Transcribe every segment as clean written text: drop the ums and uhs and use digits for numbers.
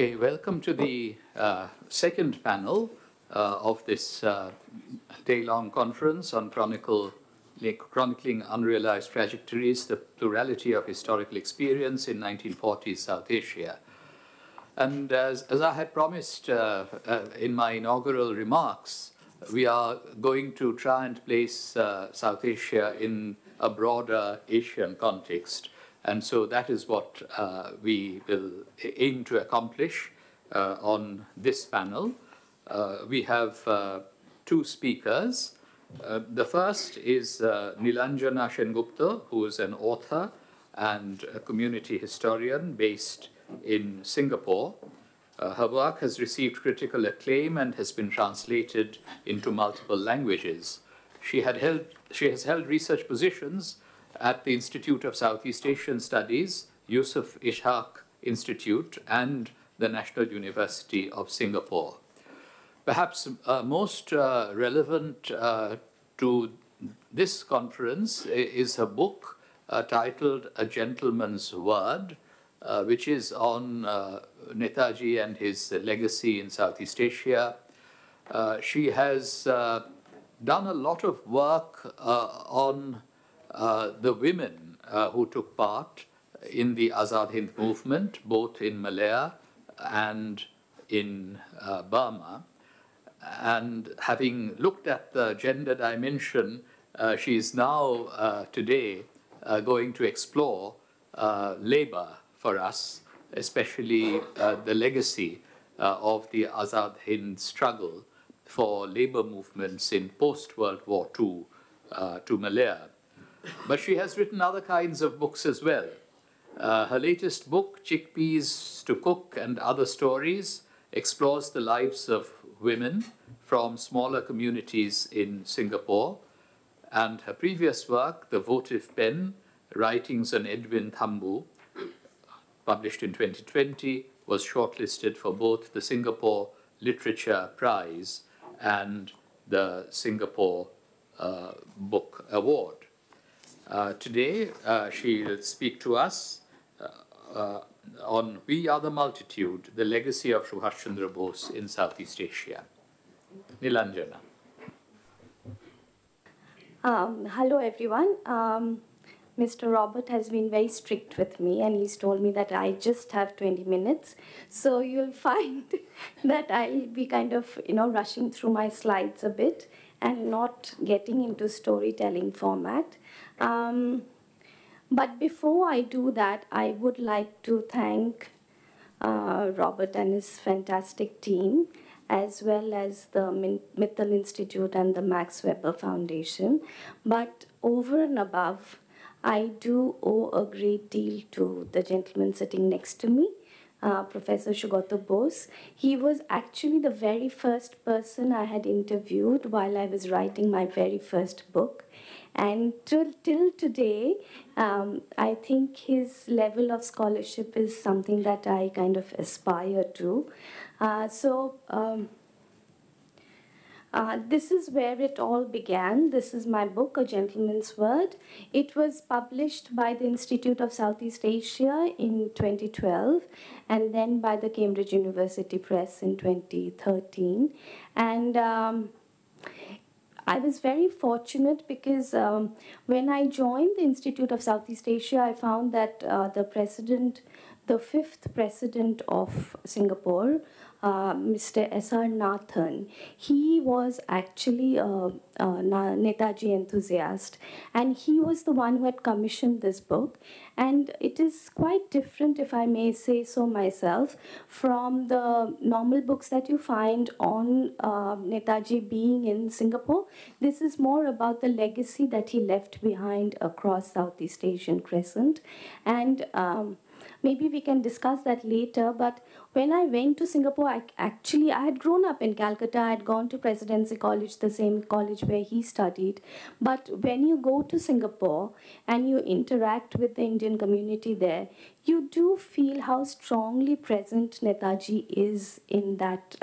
Okay, welcome to the second panel of this day-long conference on Chronicling Unrealized Trajectories, the Plurality of Historical Experience in 1940s South Asia. And as I had promised in my inaugural remarks, we are going to try and place South Asia in a broader Asian context. And so that is what we will aim to accomplish on this panel. We have two speakers. The first is Nilanjana Sengupta, who is an author and a community historian based in Singapore. Her work has received critical acclaim and has been translated into multiple languages. She has held research positions at the Institute of Southeast Asian Studies, Yusuf Ishaq Institute, and the National University of Singapore. Perhaps most relevant to this conference is a book titled A Gentleman's Word, which is on Netaji and his legacy in Southeast Asia. She has done a lot of work on the women who took part in the Azad Hind movement, both in Malaya and in Burma. And having looked at the gender dimension, she is now today going to explore labor for us, especially the legacy of the Azad Hind struggle for labor movements in post-World War II to Malaya. But she has written other kinds of books as well. Her latest book, Chickpeas to Cook and Other Stories, explores the lives of women from smaller communities in Singapore. And her previous work, The Votive Pen, Writings on Edwin Thambu, published in 2020, was shortlisted for both the Singapore Literature Prize and the Singapore Book Award. Today, she will speak to us on We Are the Multitude, the legacy of Subhash Chandra Bose in Southeast Asia. Nilanjana. Hello, everyone. Mr. Robert has been very strict with me, and he's told me that I just have 20 minutes. So you'll find that I'll be kind of, rushing through my slides a bit and not getting into storytelling format. But before I do that, I would like to thank Robert and his fantastic team, as well as the Mittal Institute and the Max Weber Foundation. But over and above, I do owe a great deal to the gentleman sitting next to me, Professor Sugata Bose. He was actually the very first person I had interviewed while I was writing my very first book. And till today, I think his level of scholarship is something that I kind of aspire to. This is where it all began. This is my book, A Gentleman's Word. It was published by the Institute of Southeast Asia in 2012, and then by the Cambridge University Press in 2013. And I was very fortunate because when I joined the Institute of Southeast Asia, I found that the fifth president of Singapore, Mr. S.R. Nathan, he was actually a Netaji enthusiast, and he was the one who had commissioned this book. And it is quite different, if I may say so myself, from the normal books that you find on Netaji being in Singapore. This is more about the legacy that he left behind across Southeast Asian crescent. And maybe we can discuss that later, but when I went to Singapore, I had grown up in Calcutta. I had gone to Presidency College, the same college where he studied. But when you go to Singapore and you interact with the Indian community there, you do feel how strongly present Netaji is in that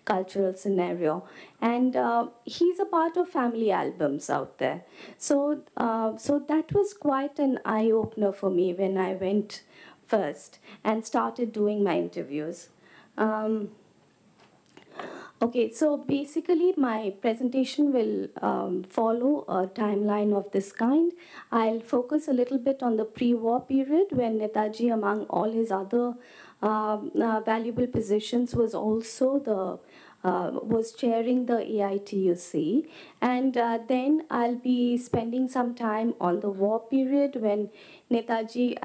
cultural scenario. And he's a part of family albums out there. So that was quite an eye-opener for me when I went first and started doing my interviews. Okay, so basically my presentation will follow a timeline of this kind. I'll focus a little bit on the pre-war period when Netaji, among all his other valuable positions, was also was chairing the AITUC. And then I'll be spending some time on the war period when Netaji,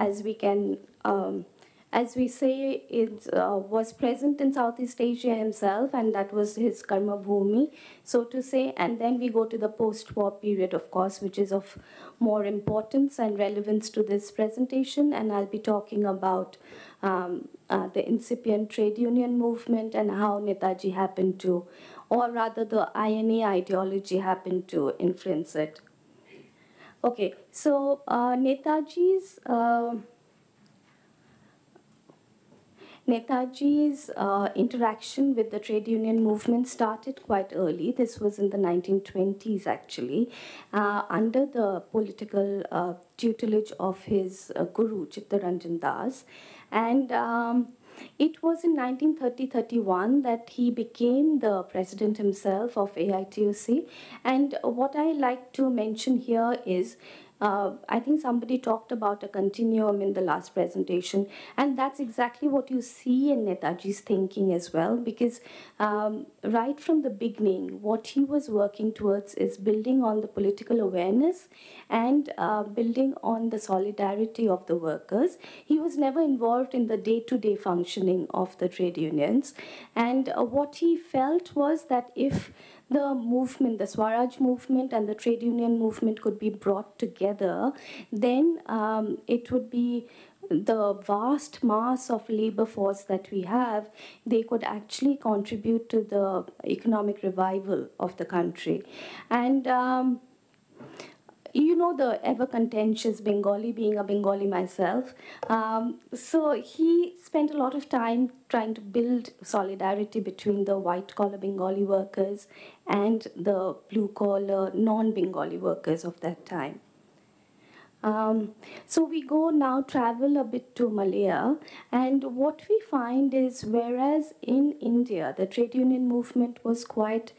as we say, it was present in Southeast Asia himself, and that was his karma bhumi, so to say. And then we go to the post-war period, of course, which is of more importance and relevance to this presentation. And I'll be talking about the incipient trade union movement and how Netaji happened to, or rather the INA ideology happened to influence it. Okay, so Netaji's interaction with the trade union movement started quite early. This was in the 1920s, actually, under the political tutelage of his guru, Chittaranjan Das. And it was in 1930-31 that he became the president himself of AITUC. And what I like to mention here is I think somebody talked about a continuum in the last presentation, and that's exactly what you see in Netaji's thinking as well, because right from the beginning, what he was working towards is building on the political awareness and building on the solidarity of the workers. He was never involved in the day-to-day functioning of the trade unions, and what he felt was that if the movement, the Swaraj movement and the trade union movement could be brought together, then it would be the vast mass of labor force that we have, they could actually contribute to the economic revival of the country. And you know the ever contentious Bengali, being a Bengali myself. So he spent a lot of time trying to build solidarity between the white-collar Bengali workers and the blue-collar non-Bengali workers of that time. So we go now travel a bit to Malaya, and what we find is whereas in India the trade union movement was quite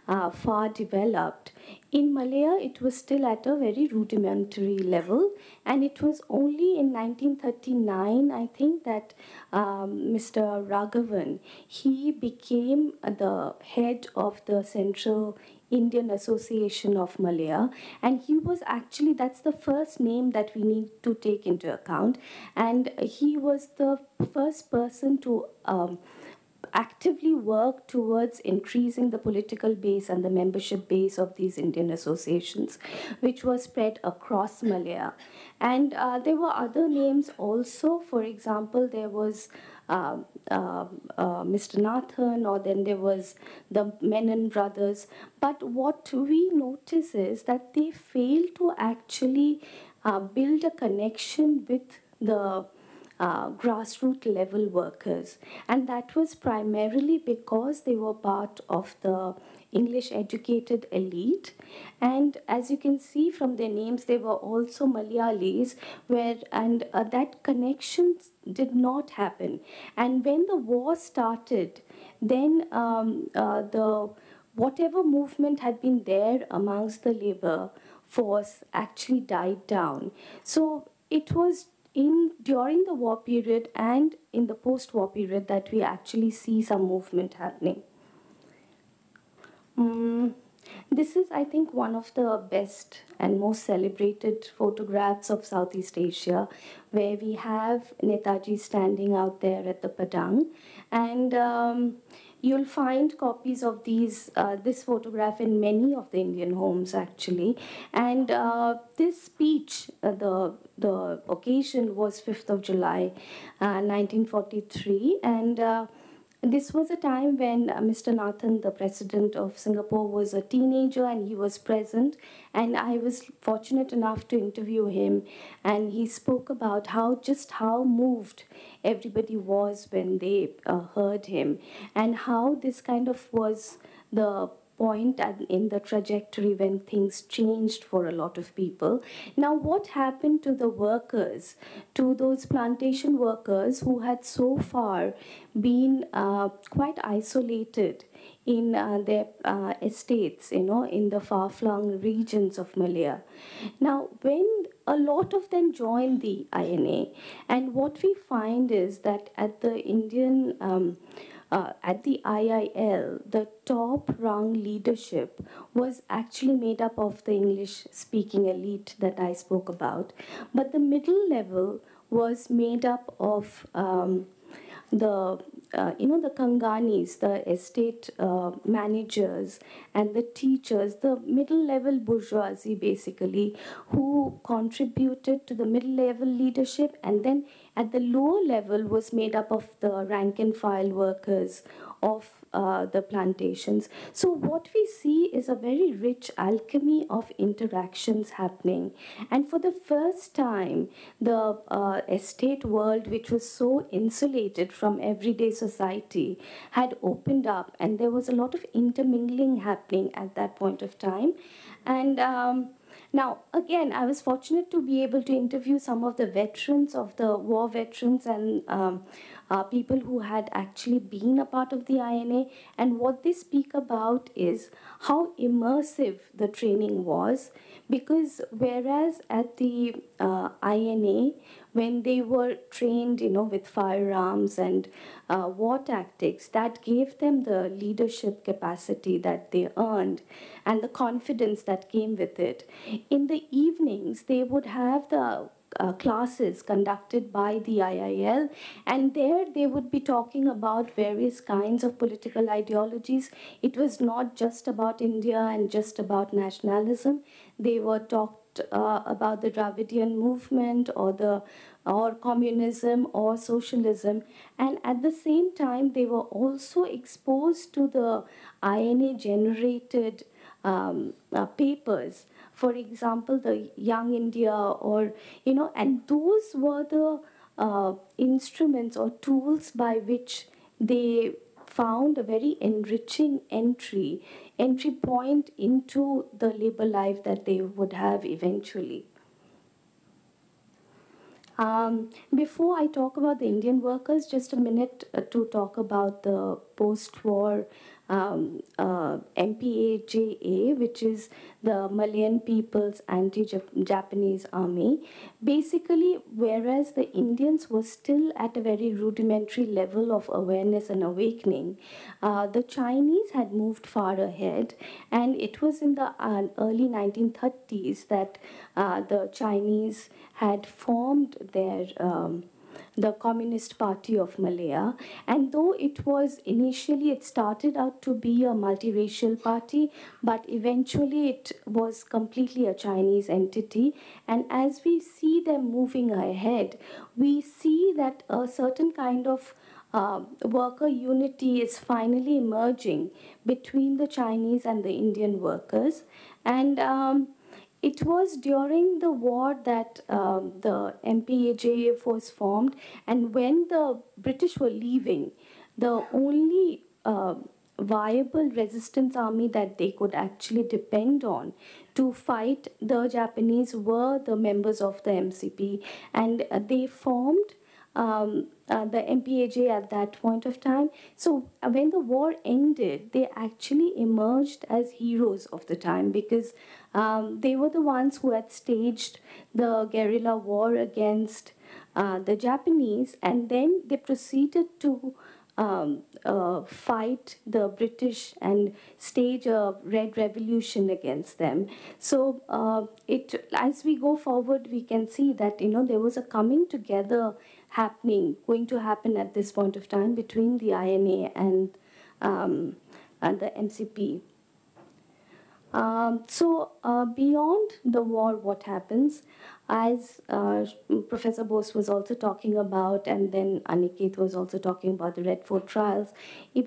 far developed, in Malaya it was still at a very rudimentary level, and it was only in 1939, I think, that Mr. Raghavan, he became the head of the Central Indian Association of Malaya, and he was actually, that's the first name that we need to take into account, and he was the first person to actively work towards increasing the political base and the membership base of these Indian associations, which was spread across Malaya. And there were other names also. For example, there was Mr. Nathan, or then there was the Menon brothers. But what we notice is that they failed to actually build a connection with the grassroots level workers. And that was primarily because they were part of the English educated elite. And as you can see from their names, they were also Malayalis, and that connection did not happen. And when the war started, then whatever movement had been there amongst the labor force actually died down. So it was during the war period and in the post-war period that we actually see some movement happening. This is, I think, one of the best and most celebrated photographs of Southeast Asia, where we have Netaji standing out there at the Padang. And you'll find copies of this photograph in many of the Indian homes, actually. And this speech, the occasion was 5th of July, 1943. And this was a time when Mr. Nathan, the president of Singapore, was a teenager, and he was present. And I was fortunate enough to interview him. And he spoke about how moved everybody was when they heard him, and how this kind of was the point in the trajectory when things changed for a lot of people. Now, what happened to the workers, to those plantation workers who had so far been quite isolated in their estates, in the far-flung regions of Malaya? Now, when a lot of them joined the INA, and what we find is that at the at the IIL, the top rung leadership was actually made up of the English speaking elite that I spoke about. But the middle level was made up of the the Kanganis, the estate managers, and the teachers, the middle level bourgeoisie basically, who contributed to the middle level leadership, and then at the lower level was made up of the rank and file workers of the plantations. So what we see is a very rich alchemy of interactions happening. And for the first time, the estate world, which was so insulated from everyday society, had opened up, and there was a lot of intermingling happening at that point of time. And now, again, I was fortunate to be able to interview some of the veterans of the war veterans and people who had actually been a part of the INA. And what they speak about is how immersive the training was, because whereas at the INA, when they were trained, with firearms and war tactics, that gave them the leadership capacity that they earned and the confidence that came with it. In the evenings, they would have the classes conducted by the IIL, and there they would be talking about various kinds of political ideologies. It was not just about India and just about nationalism. They were talked about the Dravidian movement or communism or socialism, and at the same time they were also exposed to the INA generated papers. For example, the Young India, or and those were the instruments or tools by which they found a very enriching entry point into the labor life that they would have eventually. Before I talk about the Indian workers, just a minute to talk about the post-war MPAJA, which is the Malayan People's Anti-Japanese Army. Basically, whereas the Indians were still at a very rudimentary level of awareness and awakening, the Chinese had moved far ahead, and it was in the early 1930s that the Chinese had formed their the Communist Party of Malaya. And though it started out to be a multiracial party, but eventually it was completely a Chinese entity. And as we see them moving ahead, we see that a certain kind of worker unity is finally emerging between the Chinese and the Indian workers. And it was during the war that the MPAJF was formed, and when the British were leaving, the only viable resistance army that they could actually depend on to fight the Japanese were the members of the MCP, and they formed the MPAJ at that point of time. So when the war ended, they actually emerged as heroes of the time, because they were the ones who had staged the guerrilla war against the Japanese, and then they proceeded to fight the British and stage a Red Revolution against them. So as we go forward, we can see that there was a coming together going to happen at this point of time between the INA and the MCP. Beyond the war, what happens? As Professor Bose was also talking about, and then Aniket was also talking about the Red Fort trials,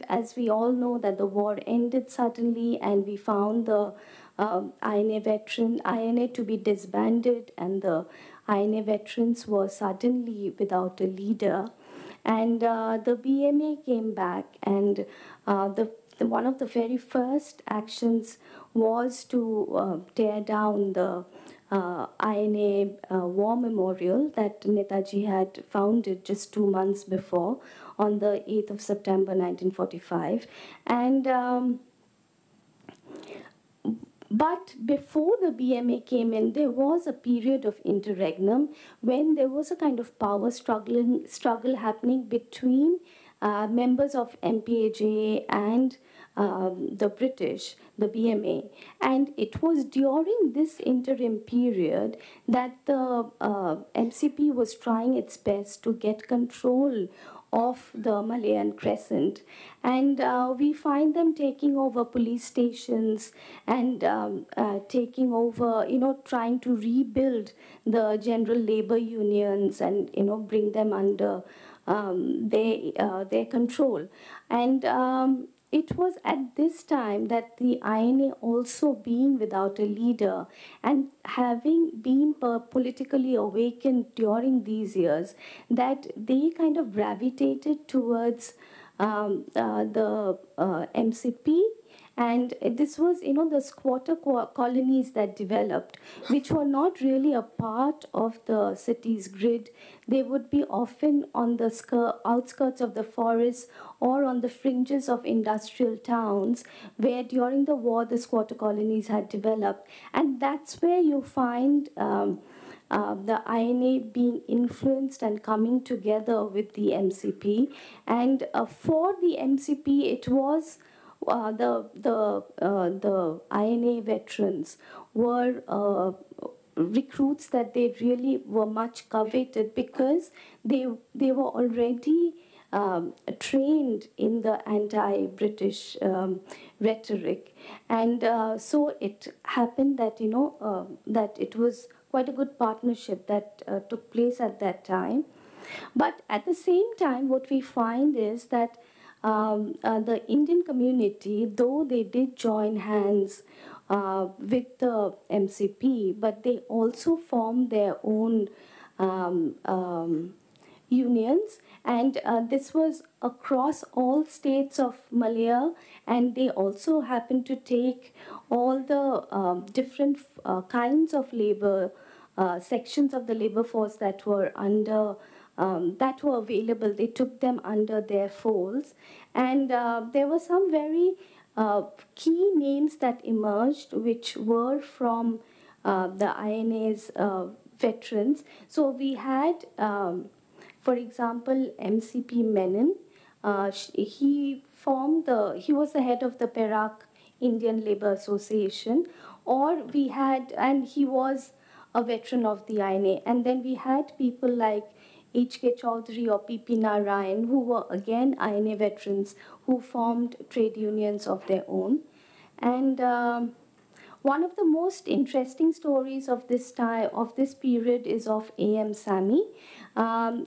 as we all know that the war ended suddenly, and we found the INA to be disbanded, and the INA veterans were suddenly without a leader. And the BMA came back, and the one of the very first actions was to tear down the INA war memorial that Netaji had founded just 2 months before, on the 8th of September 1945. And but before the BMA came in, there was a period of interregnum when there was a kind of power struggle happening between members of MPAJ and the British, the BMA. And it was during this interim period that the MCP was trying its best to get control of the Malayan Crescent. And we find them taking over police stations and taking over, trying to rebuild the general labor unions and, bring them under their control. And it was at this time that the INA, also being without a leader and having been politically awakened during these years, that they kind of gravitated towards the MCP. And this was, the squatter colonies that developed, which were not really a part of the city's grid. They would be often on the outskirts of the forests or on the fringes of industrial towns, where during the war the squatter colonies had developed. And that's where you find the INA being influenced and coming together with the MCP. And for the MCP, it was the INA veterans were recruits that they really were much coveted, because they were already trained in the anti-British rhetoric. And so it happened that, that it was quite a good partnership that took place at that time. But at the same time, what we find is that the Indian community, though they did join hands with the MCP, but they also formed their own unions, and this was across all states of Malaya, and they also happened to take all the different kinds of labor sections of the labor force that were under that were available. They took them under their folds, and there were some very key names that emerged, which were from the INA's veterans. So we had, for example, MCP Menon. He was the head of the Perak Indian Labour Association, or we had, and he was a veteran of the INA. And then we had people like H.K. Chaudhary or P.P. Narayan, who were again INA veterans, who formed trade unions of their own. And one of the most interesting stories of this time, of this period, is of A.M. Sami.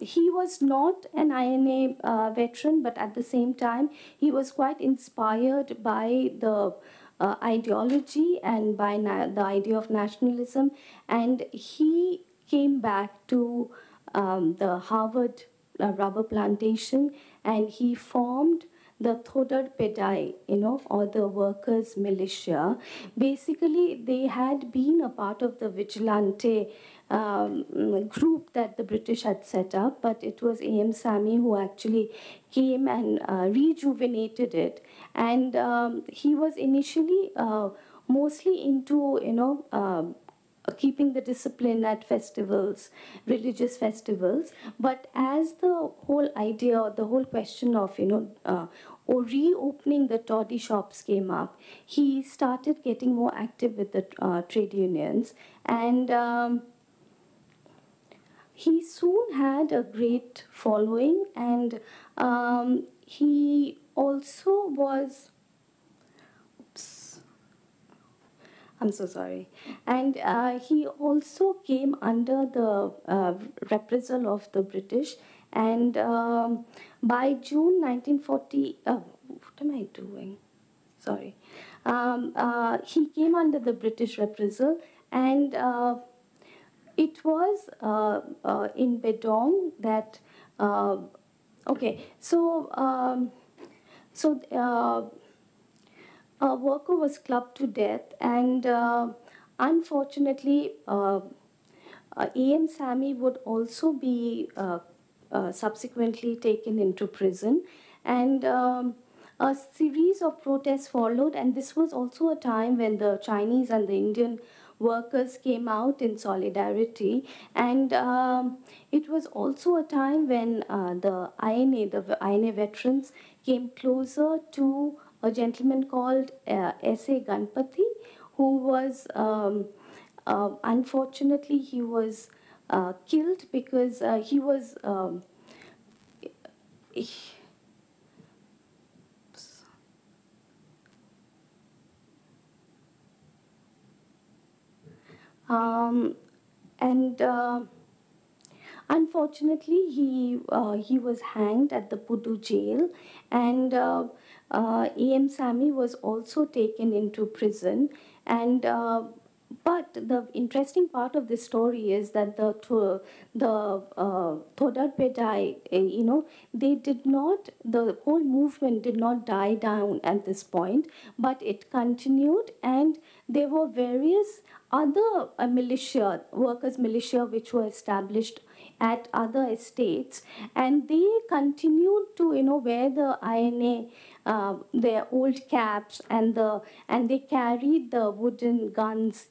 He was not an INA veteran, but at the same time, he was quite inspired by the ideology and by the idea of nationalism. And he came back to the Harvard rubber plantation, and he formed the Thodar Pedai, or the workers' militia. Basically, they had been a part of the vigilante group that the British had set up, but it was A.M. Sami who actually came and rejuvenated it. And he was initially mostly into, keeping the discipline at festivals, religious festivals. But as the whole idea, the whole question of, or reopening the toddy shops came up, he started getting more active with the trade unions. And he soon had a great following, and he also was, I'm so sorry. And he also came under the reprisal of the British. And by June 1940, what am I doing? Sorry. He came under the British reprisal, and it was in Bedong that, okay, so a worker was clubbed to death, and unfortunately, A.M. Sami would also be subsequently taken into prison, and a series of protests followed. And this was also a time when the Chinese and the Indian workers came out in solidarity, and it was also a time when the INA veterans came closer to a gentleman called S.A. Ganpati, who was unfortunately he was killed because he was um, and unfortunately, he was hanged at the Pudu jail, and A.M. Sami was also taken into prison. And but the interesting part of this story is that the Todar Pedai, they did not. The whole movement did not die down at this point, but it continued, and there were various other workers' militia, which were established at other estates, and they continued to wear the INA, their old caps, and they carried the wooden guns,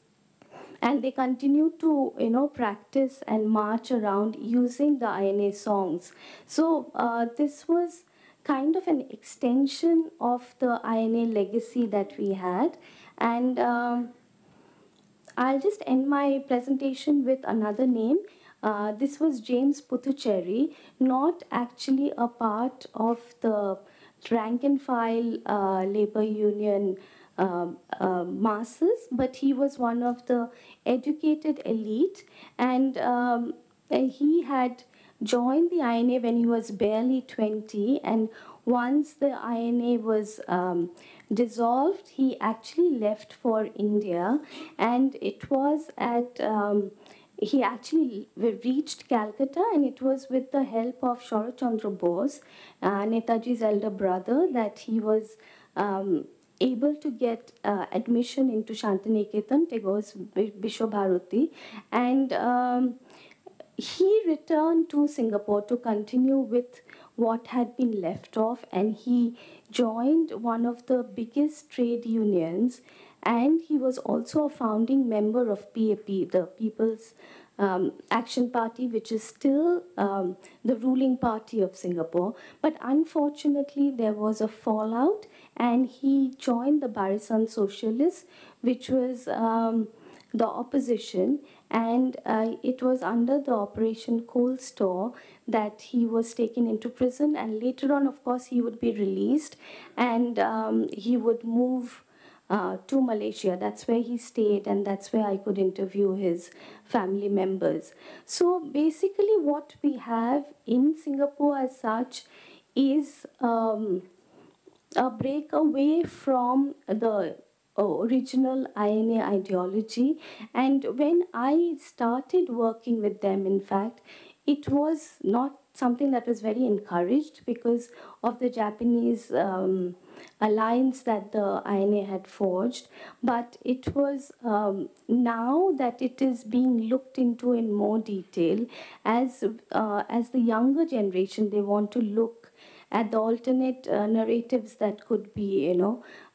and they continued to practice and march around using the INA songs. So this was kind of an extension of the INA legacy that we had, and I'll just end my presentation with another name. This was James Puthucherry, not actually a part of the rank and file labor union masses, but he was one of the educated elite, and he had joined the INA when he was barely 20, and once the INA was dissolved, he actually left for India, and it was at he actually reached Calcutta, and it was with the help of Sharat Chandra Bose, Netaji's elder brother, that he was able to get admission into Shantiniketan, Tagore's Bishwabharati, and he returned to Singapore to continue with what had been left off, and he joined one of the biggest trade unions, and he was also a founding member of PAP, the People's Action Party, which is still the ruling party of Singapore. But unfortunately, there was a fallout, and he joined the Barisan Socialists, which was the opposition, and it was under the Operation Coal Store that he was taken into prison, and later on, of course, he would be released, and he would move to Malaysia. That's where he stayed, and that's where I could interview his family members. So basically, what we have in Singapore as such is a break away from the original INA ideology. And when I started working with them, in fact, it was not something that was very encouraged because of the Japanese alliance that the INA had forged. But it was now that it is being looked into in more detail, as the younger generation, they want to look at the alternate narratives that could be,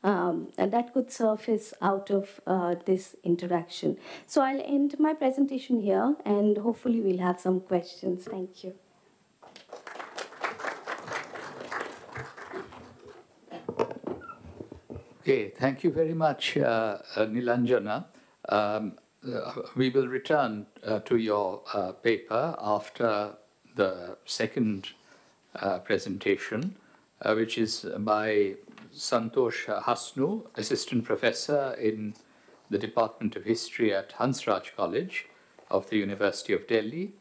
that could surface out of this interaction. So I'll end my presentation here, and hopefully we'll have some questions. Thank you. Okay, thank you very much, Nilanjana. We will return to your paper after the second presentation, which is by Santosh Hasnu, Assistant Professor in the Department of History at Hansraj College of the University of Delhi.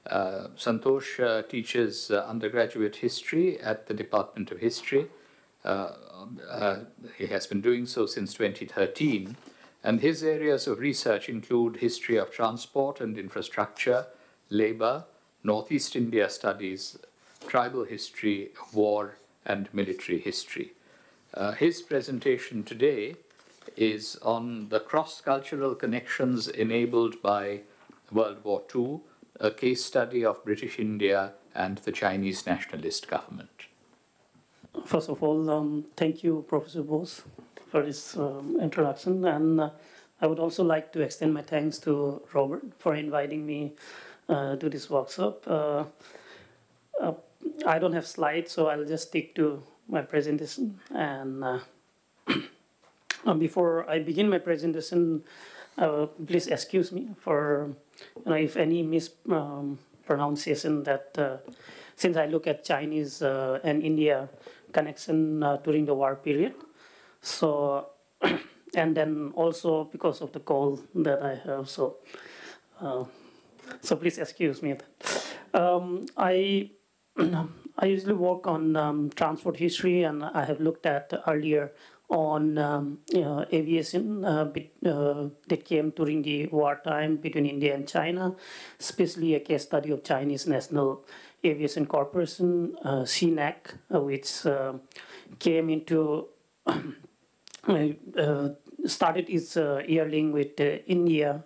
Santosh teaches undergraduate history at the Department of History. He has been doing so since 2013, and his areas of research include history of transport and infrastructure, labor, Northeast India studies, tribal history, war, and military history. His presentation today is on the cross-cultural connections enabled by World War II, a case study of British India and the Chinese nationalist government. First of all, thank you, Professor Bose, for this introduction. And I would also like to extend my thanks to Robert for inviting me to this workshop. I don't have slides, so I'll just stick to my presentation. And before I begin my presentation, please excuse me for if any mispronunciation that since I look at Chinese and India connection during the war period. So, and then also because of the cold that I have, so please excuse me. I usually work on transport history, and I have looked at earlier on aviation that came during the wartime between India and China, especially a case study of Chinese National Aviation Corporation, CNAC, which came into started its yearling with India,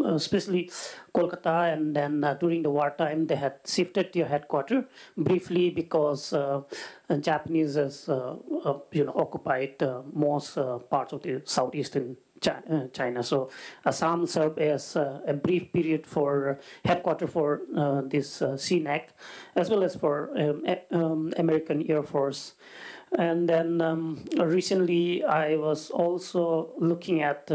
especially Kolkata, and then during the wartime they had shifted their headquarters briefly because Japanese has occupied most parts of the southeastern China. So Assam served as a brief period for headquarters for this CNAC, as well as for American Air Force. And then recently I was also looking at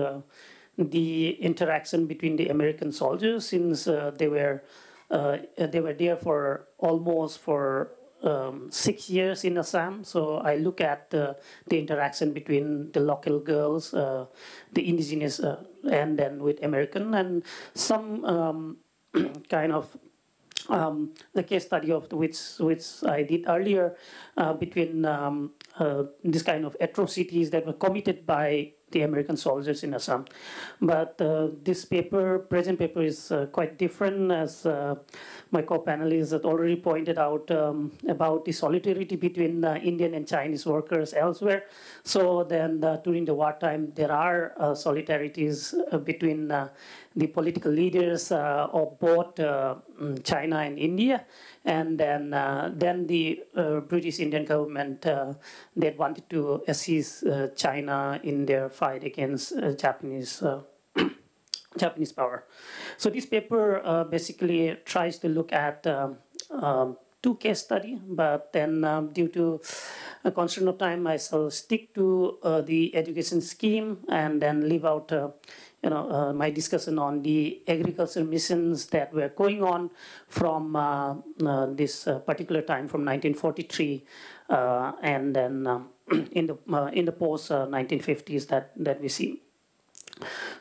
the interaction between the American soldiers, since they were there for almost 6 years in Assam. So I look at the interaction between the local girls, the indigenous, and then with American, and some kind of the case study of which I did earlier between this kind of atrocities that were committed by the American soldiers in Assam. But this present paper is quite different, as my co-panelists had already pointed out about the solidarity between Indian and Chinese workers elsewhere. So then during the wartime, there are solidarities between the political leaders of both China and India. And then the British Indian government, they wanted to assist China in their fight against Japanese Japanese power. So this paper basically tries to look at two case studies, but then due to a constraint of time, I shall stick to the education scheme and then leave out my discussion on the agriculture missions that were going on from this particular time, from 1943, and then in the post 1950s that we see.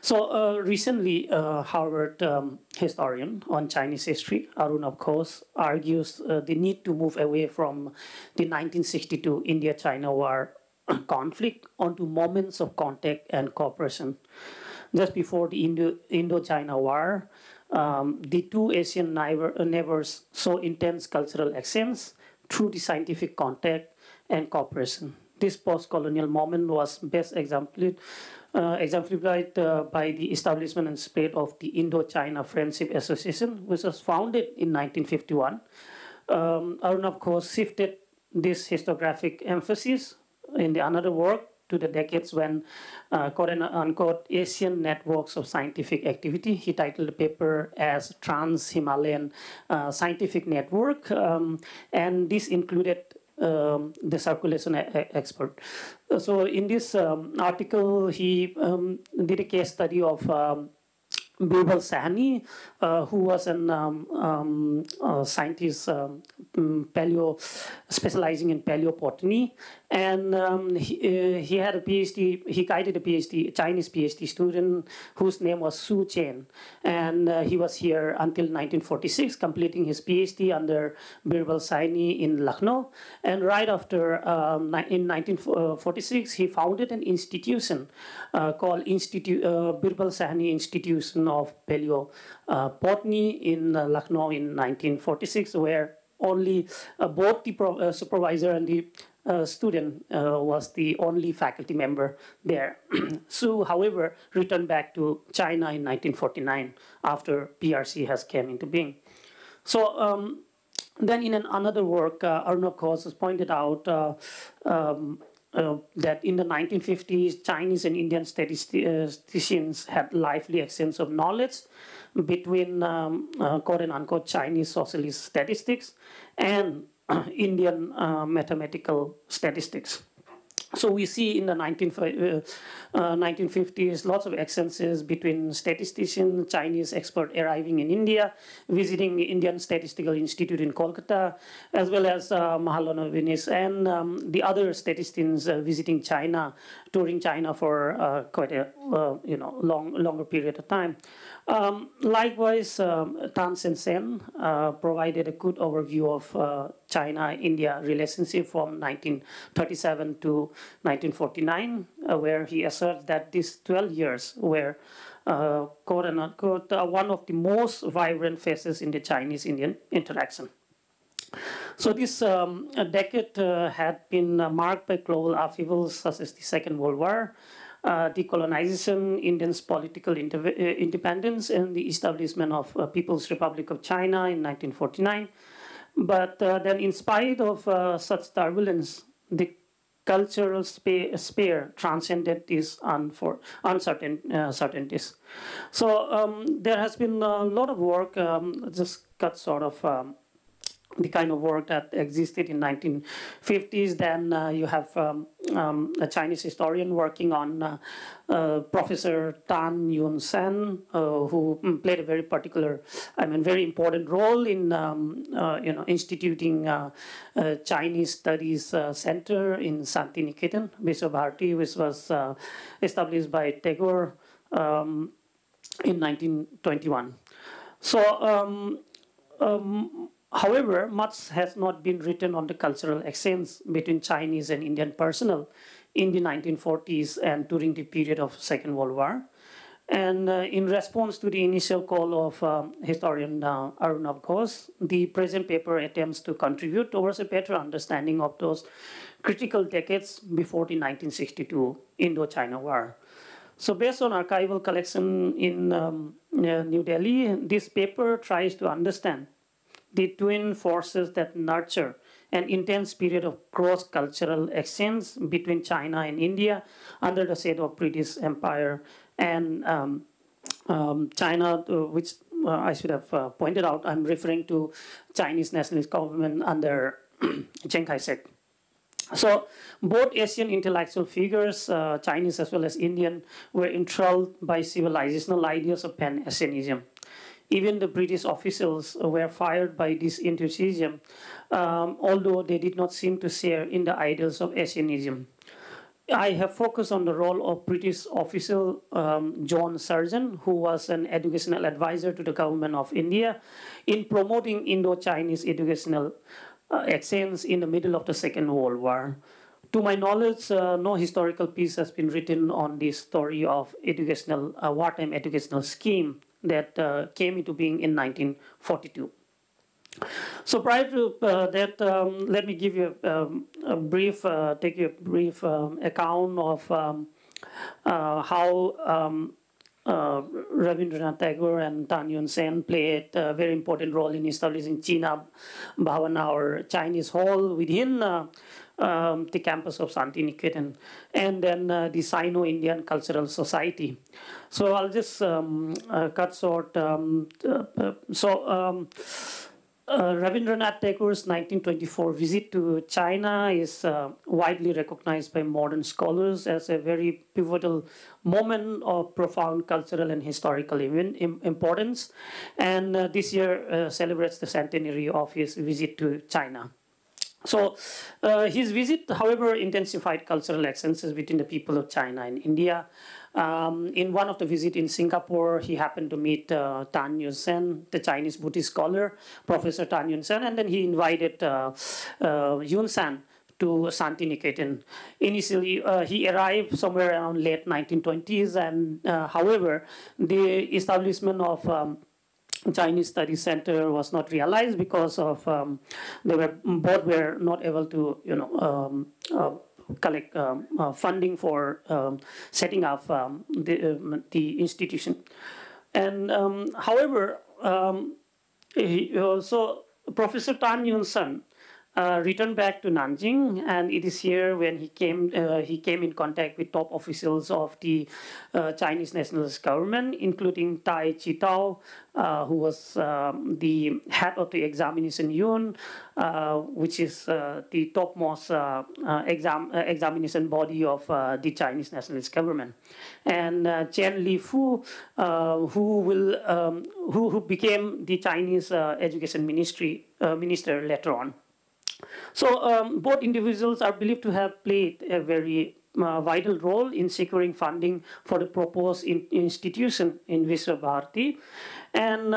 So recently, Harvard historian on Chinese history, Arun, of course, argues the need to move away from the 1962 India-China war conflict onto moments of contact and cooperation. Just before the Indo-China war, the two Asian neighbors saw intense cultural exchange through the scientific contact and cooperation. This post-colonial moment was best exemplified by the establishment and spread of the Indo-China Friendship Association, which was founded in 1951. Arun, of course, shifted this historiographic emphasis in another work to the decades when, quote unquote, Asian networks of scientific activity. He titled the paper as Trans-Himalayan Scientific Network, and this included the circulation expert. So in this article, he did a case study of Birbal Sahni, who was a scientist specializing in paleobotany, and he had a PhD. He guided a Chinese PhD student whose name was Su Chen, and he was here until 1946, completing his PhD under Birbal Sahni in Lucknow. And right after, in 1946, he founded an institution called Birbal Sahni Institution of Paleobotany in Lucknow in 1946, where only both the supervisor and the student was the only faculty member there. Su, however, returned back to China in 1949 after PRC has came into being. So then in another work, Arnav Ghosh has pointed out that in the 1950s, Chinese and Indian statisticians had lively exchange of knowledge between quote and unquote Chinese socialist statistics and Indian mathematical statistics. So we see in the 1950s lots of exchanges between statisticians, Chinese expert arriving in India, visiting Indian Statistical Institute in Kolkata, as well as Mahalanobis and the other statisticians visiting China, touring China for quite a longer period of time. Likewise, Tan Sen provided a good overview of China-India relationship from 1937 to 1949, where he asserts that these 12 years were quote unquote one of the most vibrant phases in the Chinese-Indian interaction. So this decade had been marked by global upheavals such as the Second World War, decolonization, Indians' political independence, and the establishment of People's Republic of China in 1949. But then in spite of such turbulence, the cultural sphere transcended these uncertainties. So there has been a lot of work, just cut sort of the kind of work that existed in 1950s. Then you have a Chinese historian working on Professor Tan Yun-sen, who played a very very important role in instituting Chinese Studies Center in Santiniketan, Vishwabharati, which was established by Tagore in 1921. So. However, much has not been written on the cultural exchange between Chinese and Indian personnel in the 1940s and during the period of Second World War. And in response to the initial call of historian Arnav Ghosh, the present paper attempts to contribute towards a better understanding of those critical decades before the 1962 Indo-China War. So based on archival collection in New Delhi, this paper tries to understand the twin forces that nurture an intense period of cross-cultural exchange between China and India under the shade of British Empire and China, which I should have pointed out, I'm referring to Chinese nationalist government under Chiang Kai-shek. So both Asian intellectual figures, Chinese as well as Indian, were enthralled by civilizational ideas of Pan-Asianism. Even the British officials were fired by this enthusiasm, although they did not seem to share in the ideals of Asianism. I have focused on the role of British official John Sargent, who was an educational advisor to the government of India, in promoting Indo-Chinese educational exchange in the middle of the Second World War. To my knowledge, no historical piece has been written on the story of educational wartime educational scheme that came into being in 1942. So prior to that, let me give you a brief account of how Rabindranath Tagore and Tan Yun-sen played a very important role in establishing China Bhavana, or Chinese Hall, within the campus of Santiniketan, and then the Sino-Indian Cultural Society. So I'll just cut short. Rabindranath Tagore's 1924 visit to China is widely recognized by modern scholars as a very pivotal moment of profound cultural and historical importance. And this year celebrates the centenary of his visit to China. So his visit, however, intensified cultural exchanges between the people of China and India. In one of the visits in Singapore, he happened to meet Tan Yun-sen, the Chinese Buddhist scholar, Professor Tan Yun-sen, and then he invited Yun-sen to Santiniketan. Initially, he arrived somewhere around late 1920s, and however, the establishment of Chinese Studies Center was not realized because of both were not able to collect funding for setting up the institution. And however, so Professor Tan Yun-sun returned back to Nanjing, and it is here when he came in contact with top officials of the Chinese nationalist government, including Tai Chi-tao, who was the head of the examination Yun, which is the topmost examination body of the Chinese nationalist government, and Chen Lifu, who became the Chinese education minister later on. So both individuals are believed to have played a very vital role in securing funding for the proposed institution in Viswabharati. And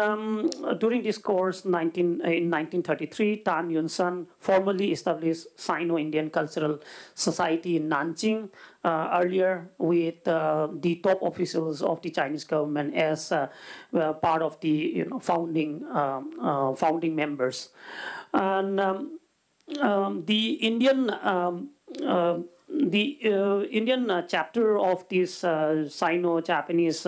during this course, in 1933, Tan Yun-sun formally established Sino-Indian Cultural Society in Nanjing, earlier with the top officials of the Chinese government as part of the founding members. And the Indian chapter of this Sino-Japanese,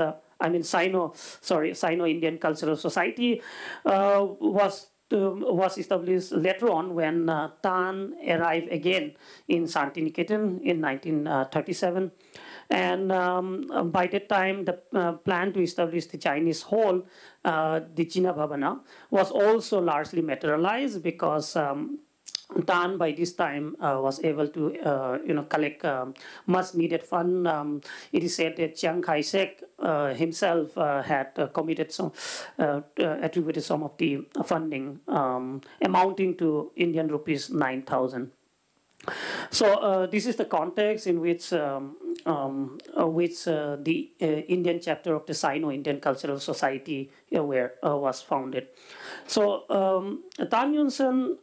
Sino-Indian Cultural Society was established later on when Tan arrived again in Santiniketan in 1937. And by that time, the plan to establish the Chinese Hall, the China Bhavana, was also largely materialized because Tan by this time was able to collect much needed fund. It is said that Chiang Kai-shek himself had attributed some of the funding amounting to Indian rupees 9,000. So this is the context in which the Indian chapter of the Sino-Indian Cultural Society was founded. So Tan Yun-sun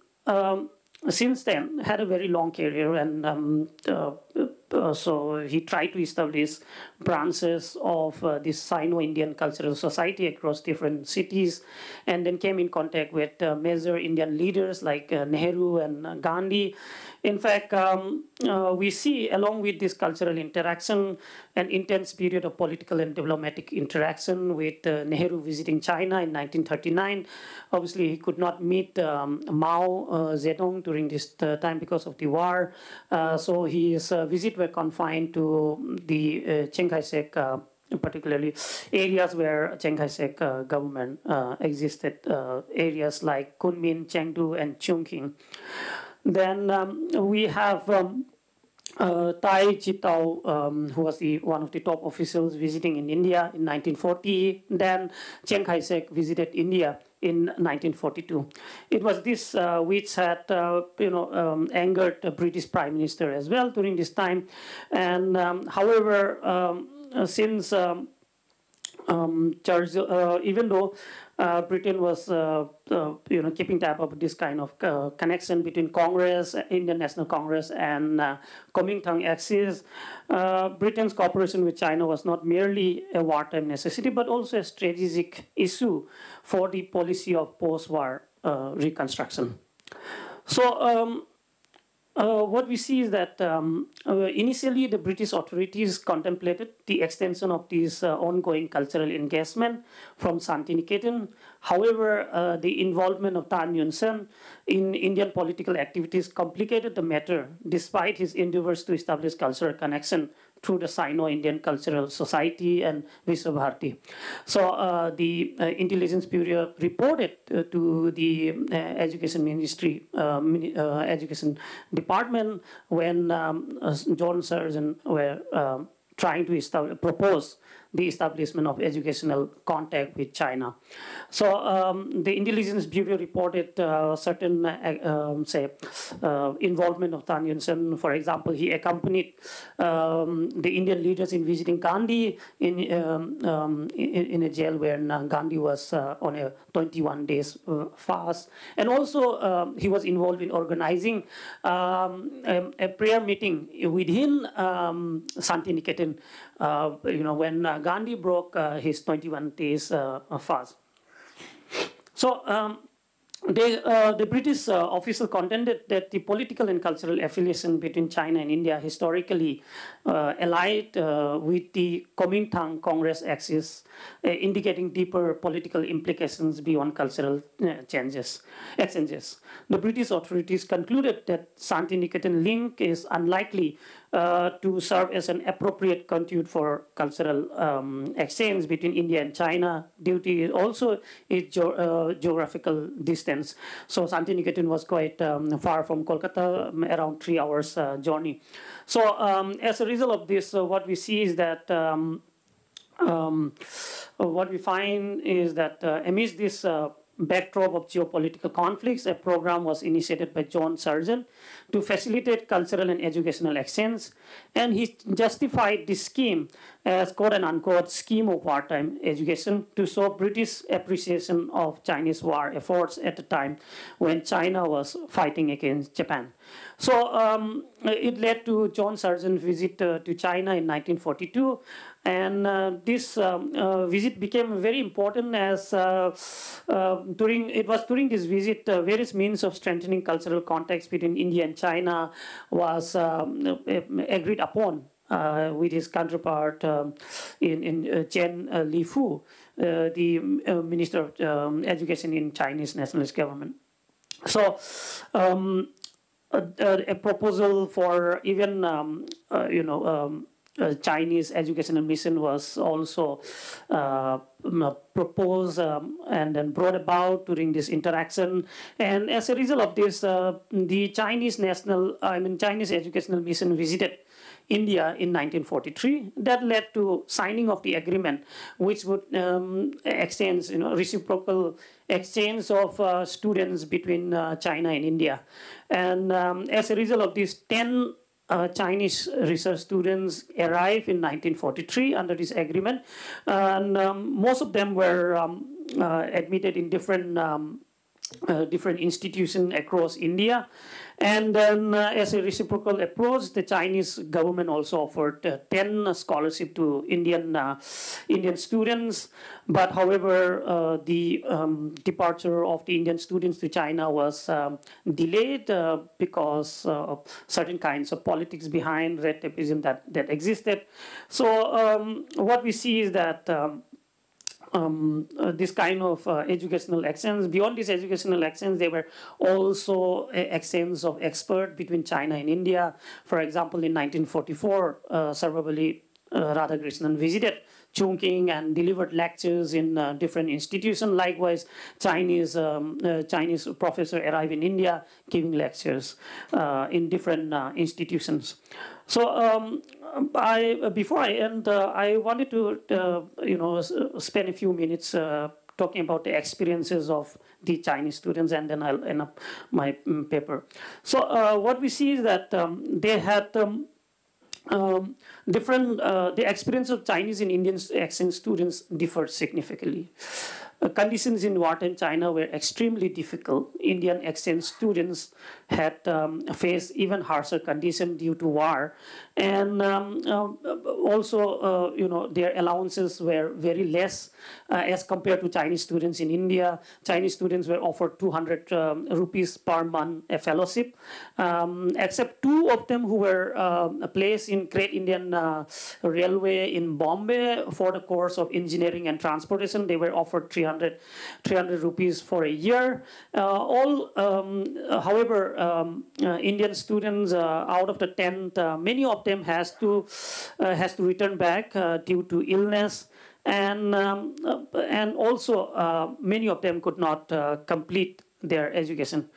since then had a very long career, and so he tried to establish branches of this Sino-Indian Cultural Society across different cities, and then came in contact with major Indian leaders like Nehru and Gandhi. In fact, we see, along with this cultural interaction, an intense period of political and diplomatic interaction with Nehru visiting China in 1939. Obviously, he could not meet Mao Zedong during this time because of the war. So his visits were confined to the Chiang Kai-shek, particularly areas where Chiang Kai-shek government existed, areas like Kunming, Chengdu, and Chongqing. Then we have Tai Chi-tao, who was one of the top officials visiting in India in 1940. Then Chiang Kai-shek visited India in 1942. It was this which had angered the British Prime Minister as well during this time. And however, since even though Britain was keeping tab of this kind of connection between Congress, Indian National Congress, and Kuomintang axis, Britain's cooperation with China was not merely a wartime necessity, but also a strategic issue for the policy of post-war reconstruction. So what we see is that initially the British authorities contemplated the extension of this ongoing cultural engagement from Santiniketan. However, the involvement of Tan Yun-sun in Indian political activities complicated the matter, despite his endeavors to establish cultural connection through the Sino-Indian Cultural Society and Viswabharati. So the Intelligence Bureau reported to the Education Ministry, Education Department, when John Sargent were trying to propose the establishment of educational contact with China. So the Intelligence Bureau reported certain, involvement of Tan Yun-sun. For example, he accompanied the Indian leaders in visiting Gandhi in a jail where Gandhi was on a 21 days fast. And also he was involved in organizing a prayer meeting within Santiniketan, when Gandhi broke his 21 days fast. So the British official contended that the political and cultural affiliation between China and India historically allied with the Kuomintang Congress axis, indicating deeper political implications beyond cultural exchanges. The British authorities concluded that Santiniketan link is unlikely to serve as an appropriate conduit for cultural exchange between India and China due to also its geographical distance. So Santiniketan was quite far from Kolkata, around 3 hours journey. So as a result of this, what we see is that what we find is that amidst this backdrop of geopolitical conflicts, a program was initiated by John Sargent to facilitate cultural and educational exchange, and he justified this scheme as quote-unquote scheme of wartime education to show British appreciation of Chinese war efforts at the time when China was fighting against Japan. So it led to John Sargent's visit to China in 1942, and this visit became very important as during this visit, various means of strengthening cultural contacts between India and China was agreed upon with his counterpart in Chen Lifu, the Minister of Education in Chinese nationalist government. So a proposal for even Chinese educational mission was also proposed and then brought about during this interaction. And as a result of this, the Chinese educational mission visited India in 1943. That led to signing of the agreement, which would exchange, reciprocal exchange of students between China and India. And as a result of this, 10 Chinese research students arrived in 1943 under this agreement, and most of them were admitted in different institutions across India. And then as a reciprocal approach, the Chinese government also offered 10 scholarships to Indian students. But however, the departure of the Indian students to China was delayed because of certain kinds of politics behind red tapeism that existed. So what we see is that this kind of educational exchange. Beyond this educational exchange, there were also exchange of experts between China and India. For example, in 1944, Sarvapalli Radhakrishnan visited Chongqing and delivered lectures in different institutions. Likewise, Chinese professor arrived in India giving lectures in different institutions. So before I end, I wanted to spend a few minutes talking about the experiences of the Chinese students, and then I'll end up my paper. So what we see is that they had the experience of Chinese and Indian exchange students differed significantly. Conditions in wartime China were extremely difficult. Indian exchange students had faced even harsher conditions due to war, and also their allowances were very less as compared to Chinese students in India. Chinese students were offered 200 rupees per month a fellowship, except 2 of them who were placed in Great Indian Railway in Bombay for the course of engineering and transportation. They were offered 300 rupees for a year. However, Indian students out of the 10, many of them has to return back due to illness, and also many of them could not complete their education.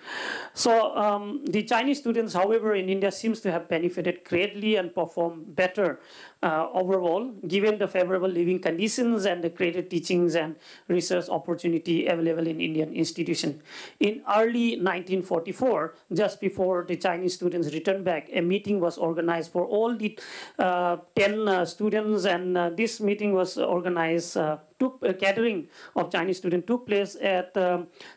So the Chinese students, however, in India seems to have benefited greatly and performed better overall, given the favorable living conditions and the greater teachings and research opportunity available in Indian institutions. In early 1944, just before the Chinese students returned back, a meeting was organized for all the 10 students, and this meeting was organized a gathering of Chinese students took place at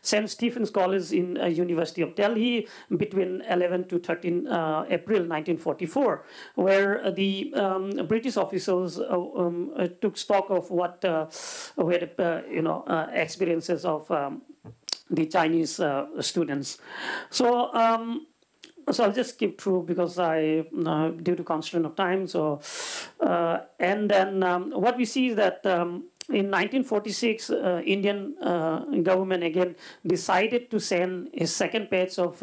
St. Stephen's College in University of Delhi between 11 to 13 April 1944, where the British officials took stock of what were the experiences of the Chinese students. So I'll just skip through because due to constraint of time. So and then what we see is that in 1946, Indian government again decided to send a second batch of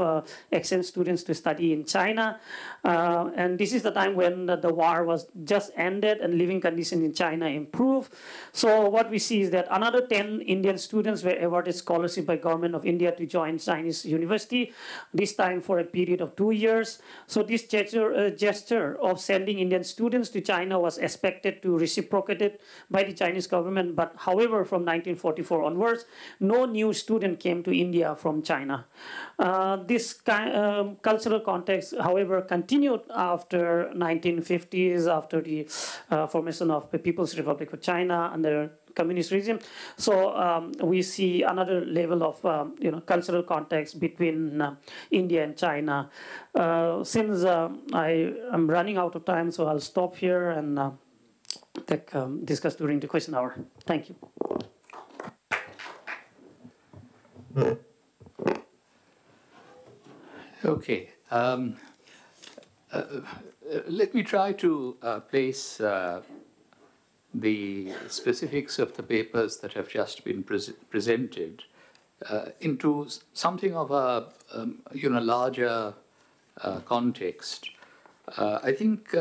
exchange students to study in China. And this is the time when the war was just ended and living conditions in China improved. So what we see is that another 10 Indian students were awarded scholarship by government of India to join Chinese university, this time for a period of 2 years. So this gesture of sending Indian students to China was expected to reciprocated by the Chinese government. But however, from 1944 onwards, no new student came to India from China. This cultural context, however, continued after 1950s, after the formation of the People's Republic of China under communist regime. So we see another level of cultural context between India and China. Since I am running out of time, so I'll stop here and discuss during the question hour. Thank you. Okay. Let me try to place the specifics of the papers that have just been presented into something of a larger context. I think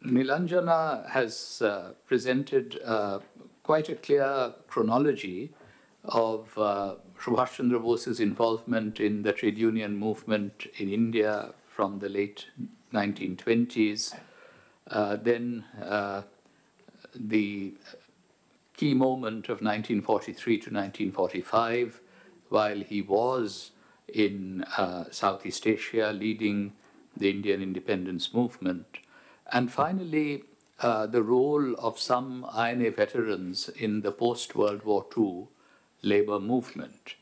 Nilanjana has presented quite a clear chronology of Subhash Chandra Bose's involvement in the trade union movement in India from the late 1920s. Then the key moment of 1943 to 1945, while he was in Southeast Asia leading the Indian independence movement. And finally, the role of some INA veterans in the post-World War II labor movement.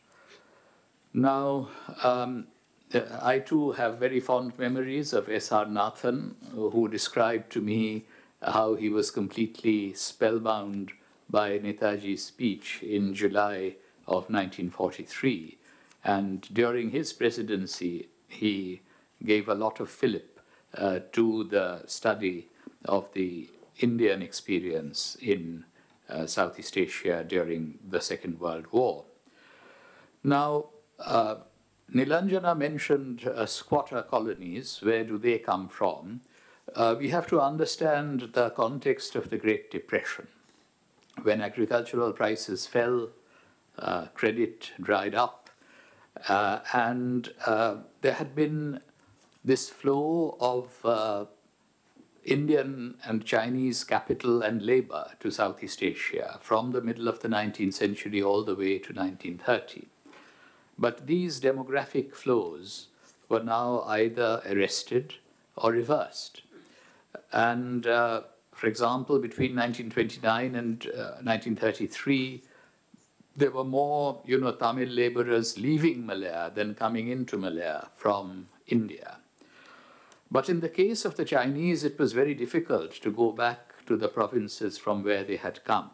Now, I too have very fond memories of S.R. Nathan, who described to me how he was completely spellbound by Netaji's speech in July of 1943. And during his presidency, he gave a lot of fillip to the study of the Indian experience in Southeast Asia during the Second World War. Now, Nilanjana mentioned squatter colonies. Where do they come from? We have to understand the context of the Great Depression. When agricultural prices fell, credit dried up, and there had been this flow of Indian and Chinese capital and labor to Southeast Asia from the middle of the 19th century all the way to 1930. But these demographic flows were now either arrested or reversed. And for example, between 1929 and 1933, there were more, Tamil laborers leaving Malaya than coming into Malaya from India. But in the case of the Chinese, it was very difficult to go back to the provinces from where they had come.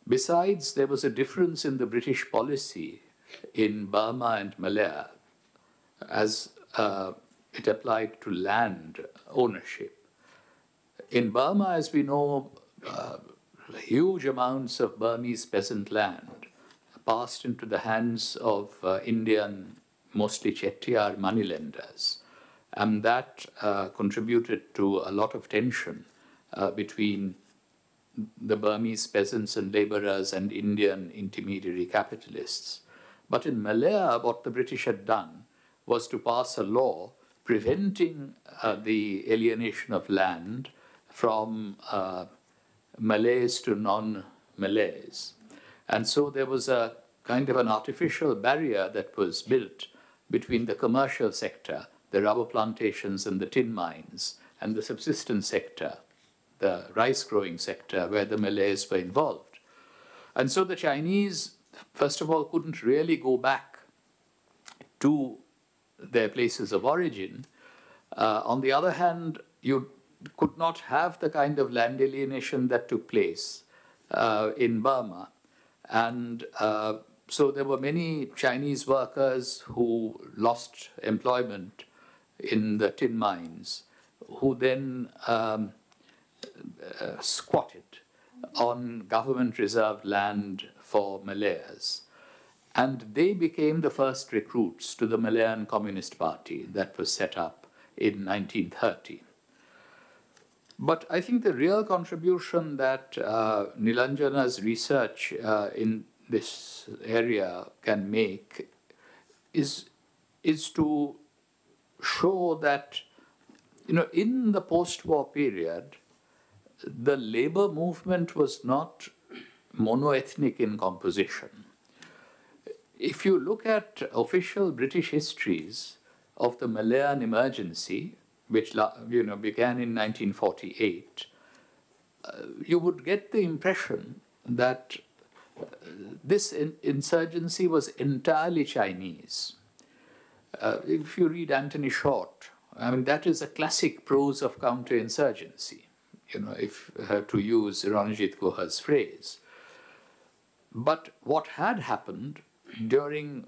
Besides, there was a difference in the British policy in Burma and Malaya as it applied to land ownership. In Burma, as we know, huge amounts of Burmese peasant land passed into the hands of Indian, mostly Chettiar moneylenders. And that contributed to a lot of tension between the Burmese peasants and laborers and Indian intermediary capitalists. But in Malaya, what the British had done was to pass a law preventing the alienation of land from Malays to non-Malays. And so there was a kind of an artificial barrier that was built between the commercial sector, the rubber plantations and the tin mines, and the subsistence sector, the rice growing sector, where the Malays were involved. And so the Chinese, first of all, couldn't really go back to their places of origin. On the other hand, you could not have the kind of land alienation that took place in Burma. And so there were many Chinese workers who lost employment in the tin mines, who then squatted on government-reserved land for Malays. And they became the first recruits to the Malayan Communist Party that was set up in 1930. But I think the real contribution that Nilanjana's research in this area can make is to show that, in the post-war period, the labor movement was not monoethnic in composition. If you look at official British histories of the Malayan emergency, which began in 1948, you would get the impression that this insurgency was entirely Chinese. If you read Anthony Short, that is a classic prose of counterinsurgency, if to use Ranjit Guha's phrase. But what had happened during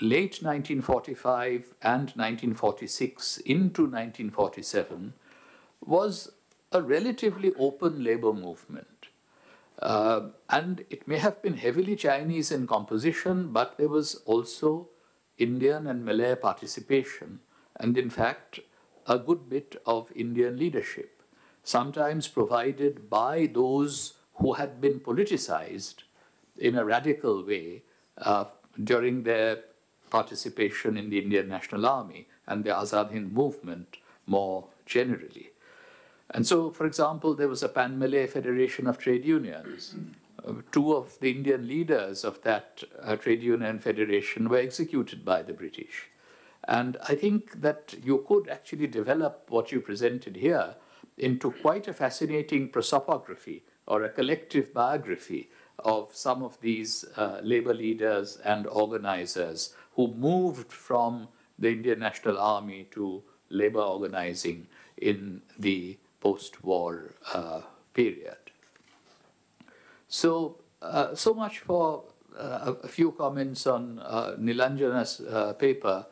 late 1945 and 1946 into 1947 was a relatively open labor movement. And it may have been heavily Chinese in composition, but there was also Indian and Malay participation, and in fact, a good bit of Indian leadership, sometimes provided by those who had been politicized in a radical way during their participation in the Indian National Army and the Azad Hind movement more generally. And so, for example, there was a Pan-Malay Federation of Trade Unions. Two of the Indian leaders of that trade union federation were executed by the British. And I think that you could actually develop what you presented here into quite a fascinating prosopography or a collective biography of some of these labor leaders and organizers who moved from the Indian National Army to labor organizing in the post-war period. So, so much for a few comments on Nilanjana's paper.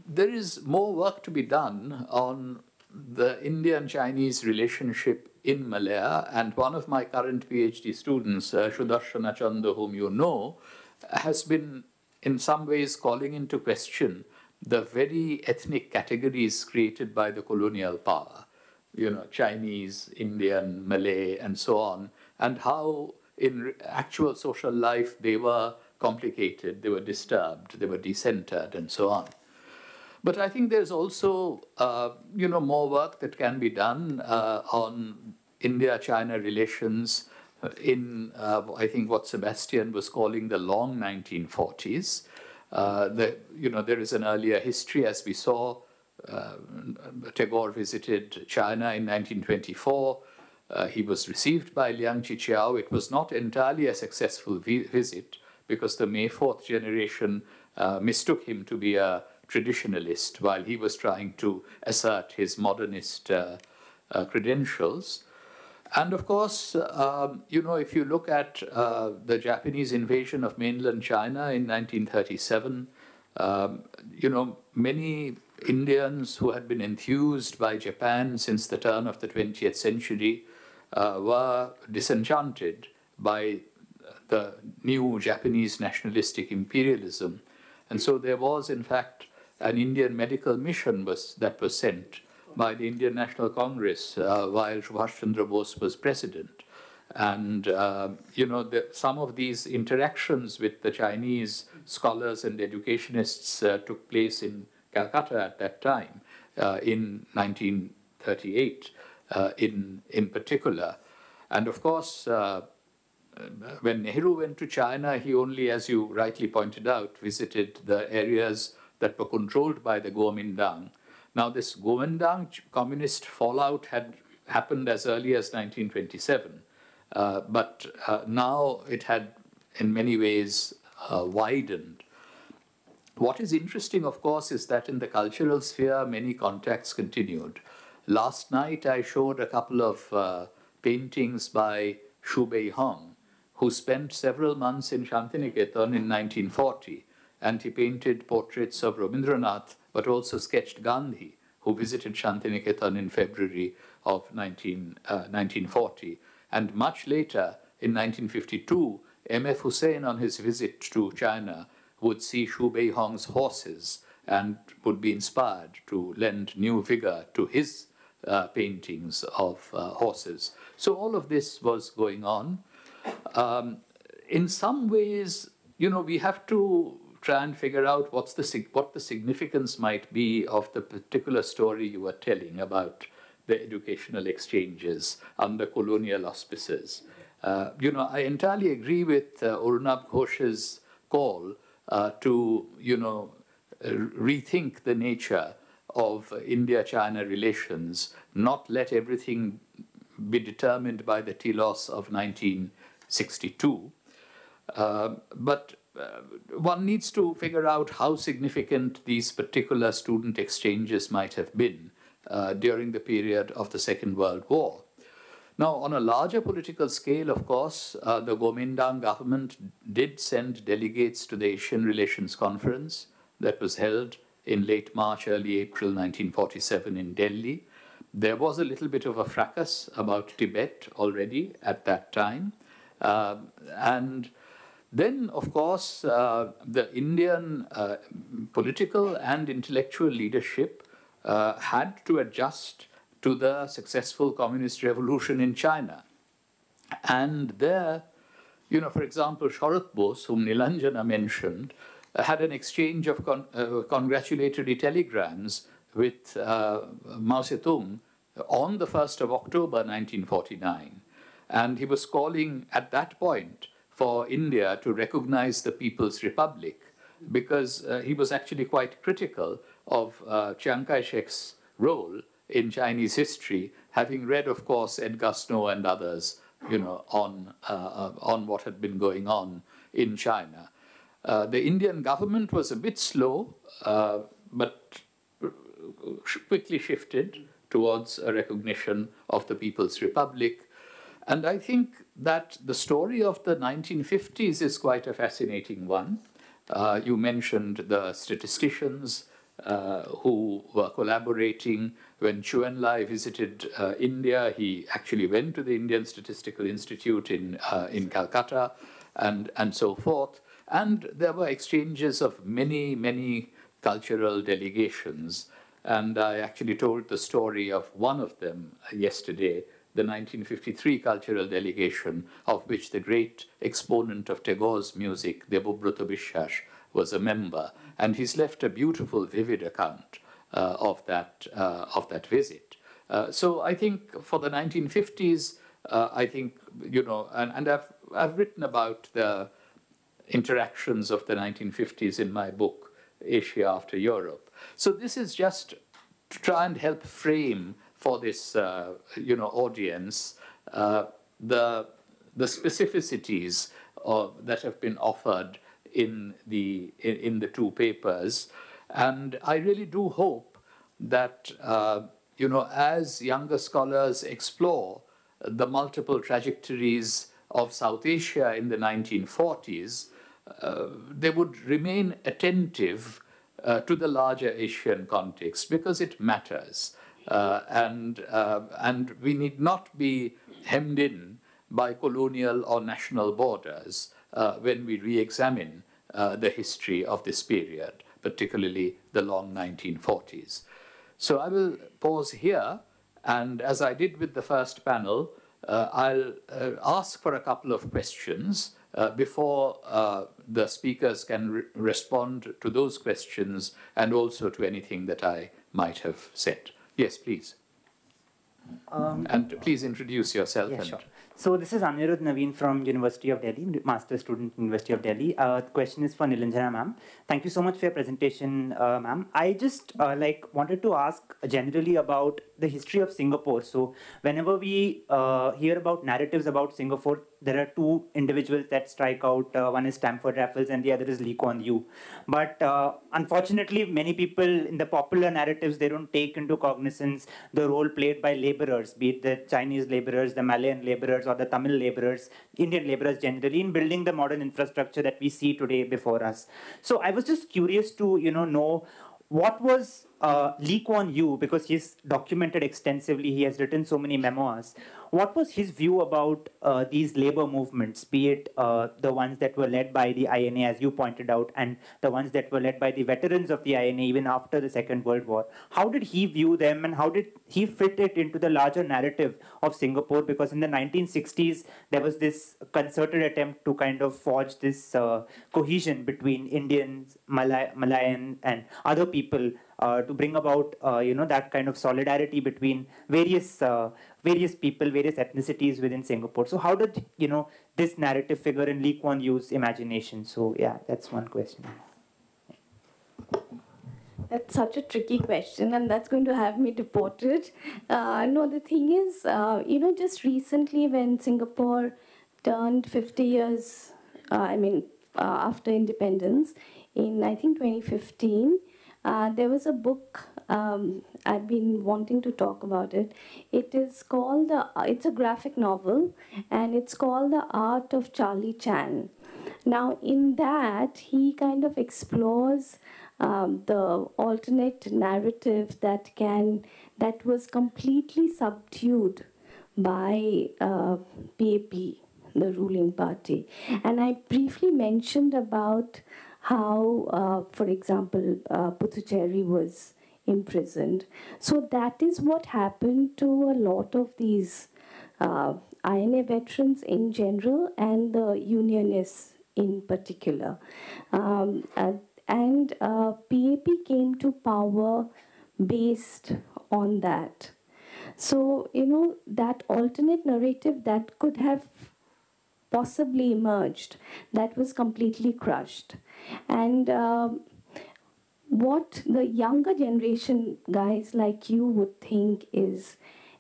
There is more work to be done on the Indian-Chinese relationship in Malaya, and one of my current PhD students, Sudarshana Chanda, whom you know, has been in some ways calling into question the very ethnic categories created by the colonial power, Chinese, Indian, Malay, and so on, and how in actual social life they were complicated, they were disturbed, they were decentered, and so on. But I think there's also, more work that can be done on India-China relations in, I think, what Sebastian was calling the long 1940s. There is an earlier history, as we saw. Tagore visited China in 1924. He was received by Liang Qiqiao. It was not entirely a successful visit because the May 4th generation mistook him to be a traditionalist while he was trying to assert his modernist credentials. And of course, if you look at the Japanese invasion of mainland China in 1937, many Indians who had been enthused by Japan since the turn of the 20th century were disenchanted by the new Japanese nationalistic imperialism. And so there was, in fact, an Indian medical mission that was sent by the Indian National Congress while Subhash Chandra Bose was president. And, some of these interactions with the Chinese scholars and educationists took place in Calcutta at that time, in 1938 in particular. And of course, when Nehru went to China, he only, as you rightly pointed out, visited the areas that were controlled by the Kuomintang. Now, this Kuomintang communist fallout had happened as early as 1927, but now it had, in many ways, widened. What is interesting, of course, is that in the cultural sphere, many contacts continued. Last night, I showed a couple of paintings by Xu Beihong, who spent several months in Shantiniketan in 1940, and he painted portraits of Rabindranath, but also sketched Gandhi, who visited Shantiniketan in February of 1940. And much later, in 1952, M.F. Hussain, on his visit to China, would see Xu Beihong's horses and would be inspired to lend new vigor to his paintings of horses. So all of this was going on. In some ways, we have to try and figure out what the significance might be of the particular story you were telling about the educational exchanges under colonial auspices. I entirely agree with Arunabh Ghosh's call to, rethink the nature of India-China relations, not let everything be determined by the telos of 1962. But one needs to figure out how significant these particular student exchanges might have been during the period of the Second World War. Now, on a larger political scale, of course, the Kuomintang government did send delegates to the Asian Relations Conference that was held in late March, early April 1947 in Delhi. There was a little bit of a fracas about Tibet already at that time. And then, of course, the Indian political and intellectual leadership had to adjust to the successful communist revolution in China. And there, for example, Sharat Bose, whom Nilanjana mentioned, had an exchange of congratulatory telegrams with Mao Zedong on the 1st of October 1949. And he was calling at that point for India to recognize the People's Republic, because he was actually quite critical of Chiang Kai-shek's role in Chinese history, having read, of course, Edgar Snow and others, on what had been going on in China. The Indian government was a bit slow, but quickly shifted towards a recognition of the People's Republic. And I think that the story of the 1950s is quite a fascinating one. You mentioned the statisticians who were collaborating. When Chu Enlai visited India, he actually went to the Indian Statistical Institute in Calcutta and so forth. And there were exchanges of many, many cultural delegations. And I actually told the story of one of them yesterday, the 1953 cultural delegation, of which the great exponent of Tagore's music, Debobrat Biswas, was a member. And he's left a beautiful, vivid account of that visit. So I think for the 1950s, I think, and I've written about the interactions of the 1950s in my book, Asia After Europe. So this is just to try and help frame for this, audience the specificities that have been offered in the two papers. And I really do hope that, as younger scholars explore the multiple trajectories of South Asia in the 1940s, they would remain attentive to the larger Asian context, because it matters. And we need not be hemmed in by colonial or national borders when we re-examine the history of this period, particularly the long 1940s. So I will pause here, and as I did with the first panel, I'll ask for a couple of questions before the speakers can respond to those questions and also to anything that I might have said. Yes, please. And please introduce yourself. Yeah, sure. So this is Anirudh Naveen from University of Delhi, master's student, University of Delhi. The question is for Nilanjana ma'am. Thank you so much for your presentation, ma'am. I just wanted to ask generally about the history of Singapore. So whenever we hear about narratives about Singapore, there are two individuals that strike out. One is Stamford Raffles and the other is Lee Kuan Yew. But unfortunately, many people in the popular narratives, they don't take into cognizance the role played by laborers, be it the Chinese laborers, the Malayan laborers, or the Tamil laborers, Indian laborers generally, in building the modern infrastructure that we see today before us. So I was just curious to know what was Lee Kuan Yew, because he's documented extensively, he has written so many memoirs. What was his view about these labor movements, be it the ones that were led by the INA, as you pointed out, and the ones that were led by the veterans of the INA even after the Second World War? How did he view them, and how did he fit it into the larger narrative of Singapore? Because in the 1960s, there was this concerted attempt to kind of forge this cohesion between Indians, Malayan, and other people to bring about that kind of solidarity between various people, various ethnicities within Singapore. So how did this narrative figure in Lee Kuan Yew's imagination? So yeah, that's one question. That's such a tricky question, and that's going to have me deported. No, the thing is, just recently when Singapore turned 50 years, after independence, in I think 2015, there was a book, I've been wanting to talk about it. It is called, it's a graphic novel, and it's called The Art of Charlie Chan. Now, in that, he kind of explores the alternate narrative that was completely subdued by PAP, the ruling party. And I briefly mentioned about how, for example, Puthuscherry was imprisoned. So that is what happened to a lot of these INA veterans in general and the unionists in particular. And PAP came to power based on that. So, that alternate narrative that could have possibly emerged, that was completely crushed. And what the younger generation guys like you would think is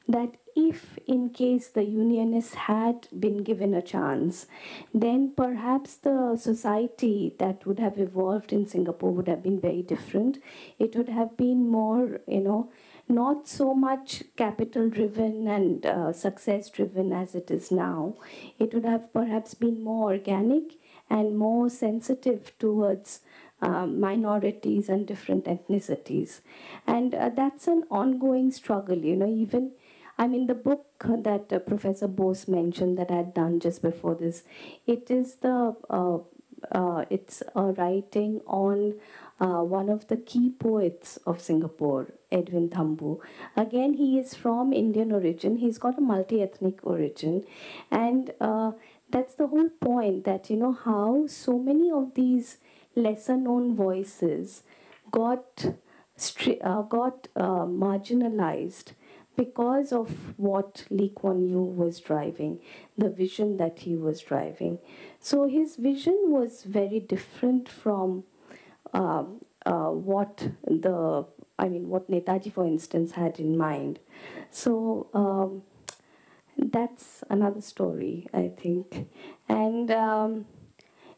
that if in case the unionists had been given a chance, then perhaps the society that would have evolved in Singapore would have been very different. It would have been more, not so much capital driven and success driven as it is now. It would have perhaps been more organic and more sensitive towards minorities and different ethnicities. And that's an ongoing struggle, even the book that Professor Bose mentioned that I had done just before this, it is it's a writing on one of the key poets of Singapore, Edwin Thambu. Again, he is from Indian origin. He's got a multi-ethnic origin. And that's the whole point, that, how so many of these lesser-known voices got marginalized because of what Lee Kuan Yew was driving, the vision that he was driving. So his vision was very different from what Netaji, for instance, had in mind. So that's another story, I think. And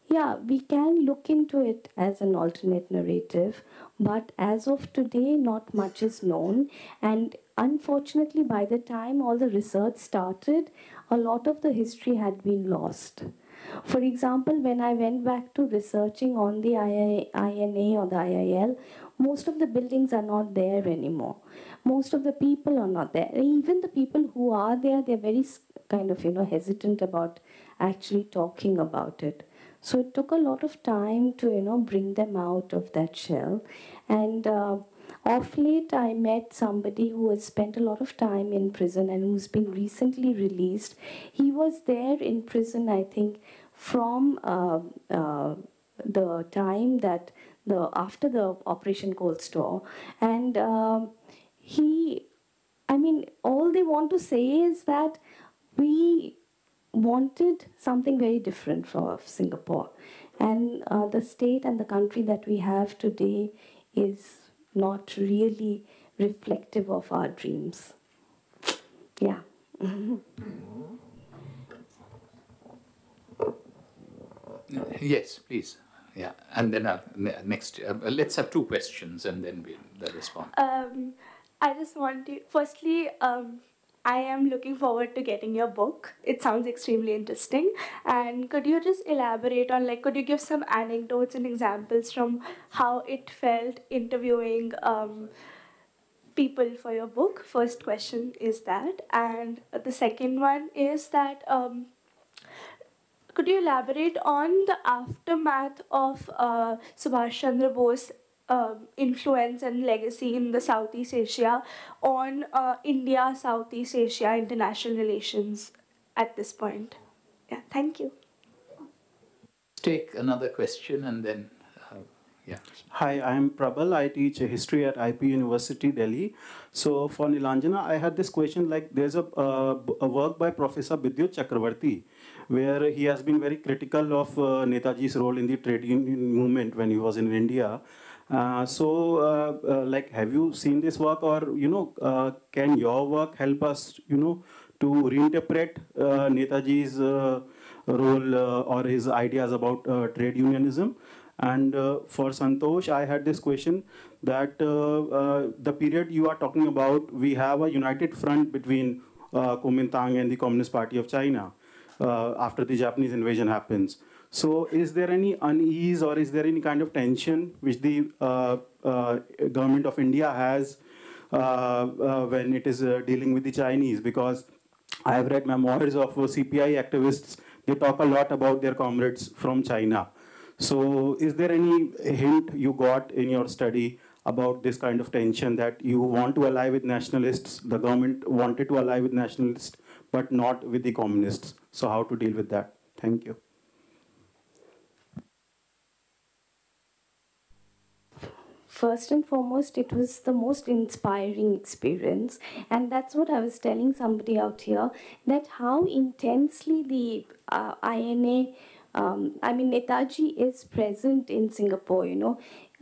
yeah, we can look into it as an alternate narrative, but as of today, not much is known. And unfortunately, by the time all the research started, a lot of the history had been lost. For example, when I went back to researching on the INA or the IIL, most of the buildings are not there anymore. Most of the people are not there. Even the people who are there, they're very kind of, hesitant about actually talking about it. So it took a lot of time to, bring them out of that shell. And of late, I met somebody who has spent a lot of time in prison and who's been recently released. He was there in prison, I think, from the time that after the Operation Cold Store. And all they want to say is that we wanted something very different for Singapore. And the state and the country that we have today is not really reflective of our dreams. Yeah. Yes, please. Yeah, and then next, let's have two questions and then the response. I just want to, firstly, I am looking forward to getting your book. It sounds extremely interesting. And could you just elaborate on, like, could you give some anecdotes and examples from how it felt interviewing people for your book? First question is that. And the second one is that could you elaborate on the aftermath of Subhash Chandra Bose influence and legacy in the Southeast Asia on India, Southeast Asia international relations at this point? Yeah, thank you. Take another question and then, yeah. Hi, I'm Prabal. I teach history at IP University, Delhi. So for Nilanjana, I had this question, like there's a work by Professor Bidyut Chakravarti, where he has been very critical of Netaji's role in the trade union movement when he was in India. Like, have you seen this work, or can your work help us, to reinterpret Netaji's role or his ideas about trade unionism? And for Santosh, I had this question that the period you are talking about, we have a united front between Kuomintang and the Communist Party of China after the Japanese invasion happens. So is there any unease or is there any kind of tension which the government of India has when it is dealing with the Chinese? Because I have read memoirs of CPI activists. They talk a lot about their comrades from China. So is there any hint you got in your study about this kind of tension, that you want to ally with nationalists, the government wanted to ally with nationalists, but not with the communists? So how to deal with that? Thank you. First and foremost, it was the most inspiring experience. And that's what I was telling somebody out here, that how intensely the INA, Netaji is present in Singapore,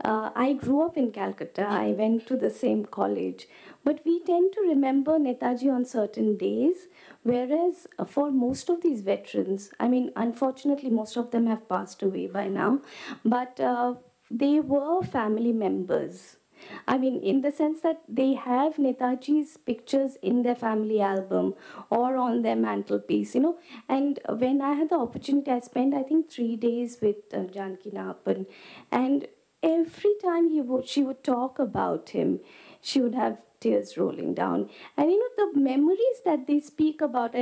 I grew up in Calcutta. I went to the same college. But we tend to remember Netaji on certain days, whereas for most of these veterans, unfortunately, most of them have passed away by now, but they were family members. In the sense that they have Netaji's pictures in their family album or on their mantelpiece, And when I had the opportunity, I spent, I think, 3 days with Janki Napan. And every time she would talk about him, she would have tears rolling down. And, the memories that they speak about,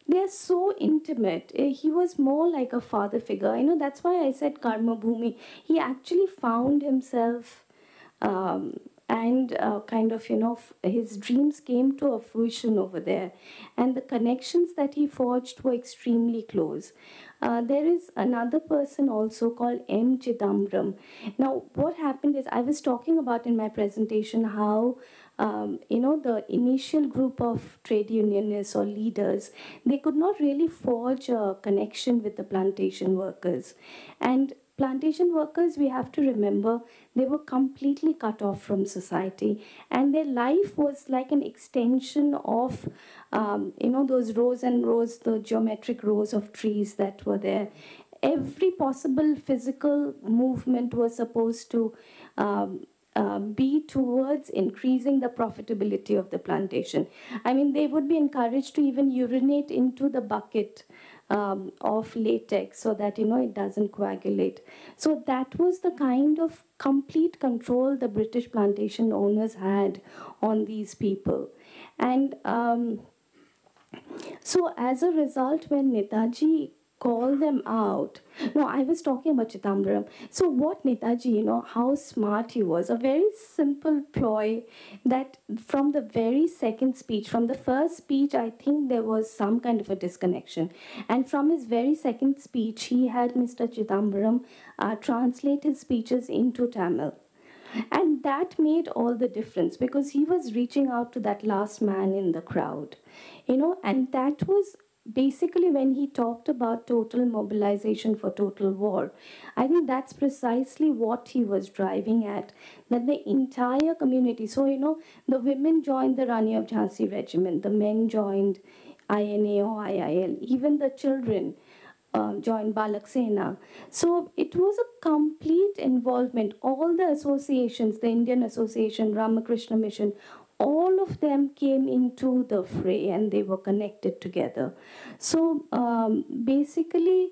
they're so intimate. He was more like a father figure. That's why I said Karma Bhumi. He actually found himself his dreams came to a fruition over there. And the connections that he forged were extremely close. There is another person also called M. Chidambaram. Now, what happened is, I was talking about in my presentation how the initial group of trade unionists or leaders, they could not really forge a connection with the plantation workers. And plantation workers, we have to remember, they were completely cut off from society. And their life was like an extension of, those rows and rows, the geometric rows of trees that were there. Every possible physical movement was supposed to be towards increasing the profitability of the plantation. They would be encouraged to even urinate into the bucket of latex so that, it doesn't coagulate. So that was the kind of complete control the British plantation owners had on these people. And so as a result, when Netaji called them out, no, I was talking about Chidambaram. So what Netaji, how smart he was, a very simple ploy that from the very second speech, from the first speech, I think there was some kind of a disconnection. And from his very second speech, he had Mr. Chidambaram translate his speeches into Tamil. And that made all the difference, because he was reaching out to that last man in the crowd, and that was basically when he talked about total mobilization for total war, I think that's precisely what he was driving at, that the entire community, so the women joined the Rani of Jhansi regiment, the men joined INA or IIL, even the children joined Balak Sena. So it was a complete involvement. All the associations, the Indian Association, Ramakrishna Mission, all of them came into the fray and they were connected together. So basically,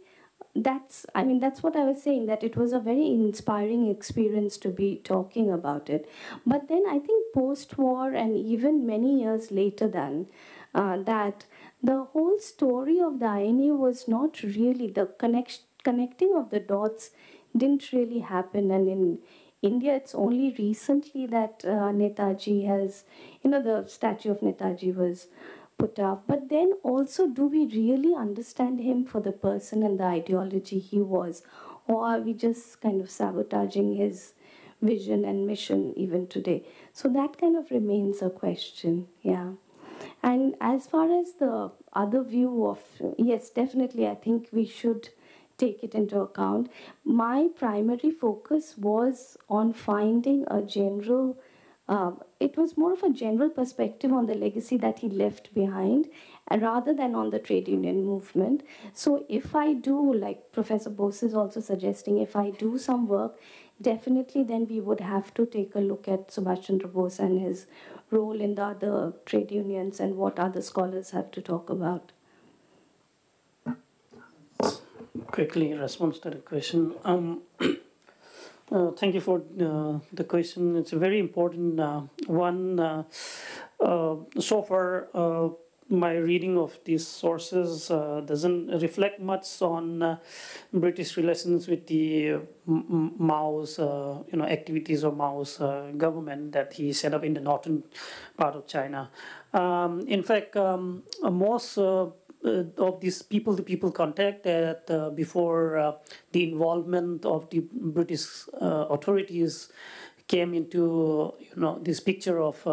that's what I was saying, that it was a very inspiring experience to be talking about it. But then I think post-war and even many years later than that, the whole story of the INA was not really, the connecting of the dots didn't really happen. And in India, it's only recently that Netaji has, the statue of Netaji was put up. But then also, do we really understand him for the person and the ideology he was? Or are we just kind of sabotaging his vision and mission even today? So that kind of remains a question, yeah. And as far as the other view of, yes, definitely, I think we should take it into account. My primary focus was on finding a general, it was more of a general perspective on the legacy that he left behind rather than on the trade union movement. So if I do, like Professor Bose is also suggesting, if I do some work, definitely then we would have to take a look at Subhash Chandra Bose and his role in the other trade unions and what other scholars have to talk about. Quickly response to the question. Thank you for the question. It's a very important one. So far, my reading of these sources doesn't reflect much on British relations with the Mao's activities of Mao's government that he set up in the northern part of China. In fact, most of these people-to-people contact that before the involvement of the British authorities came into this picture of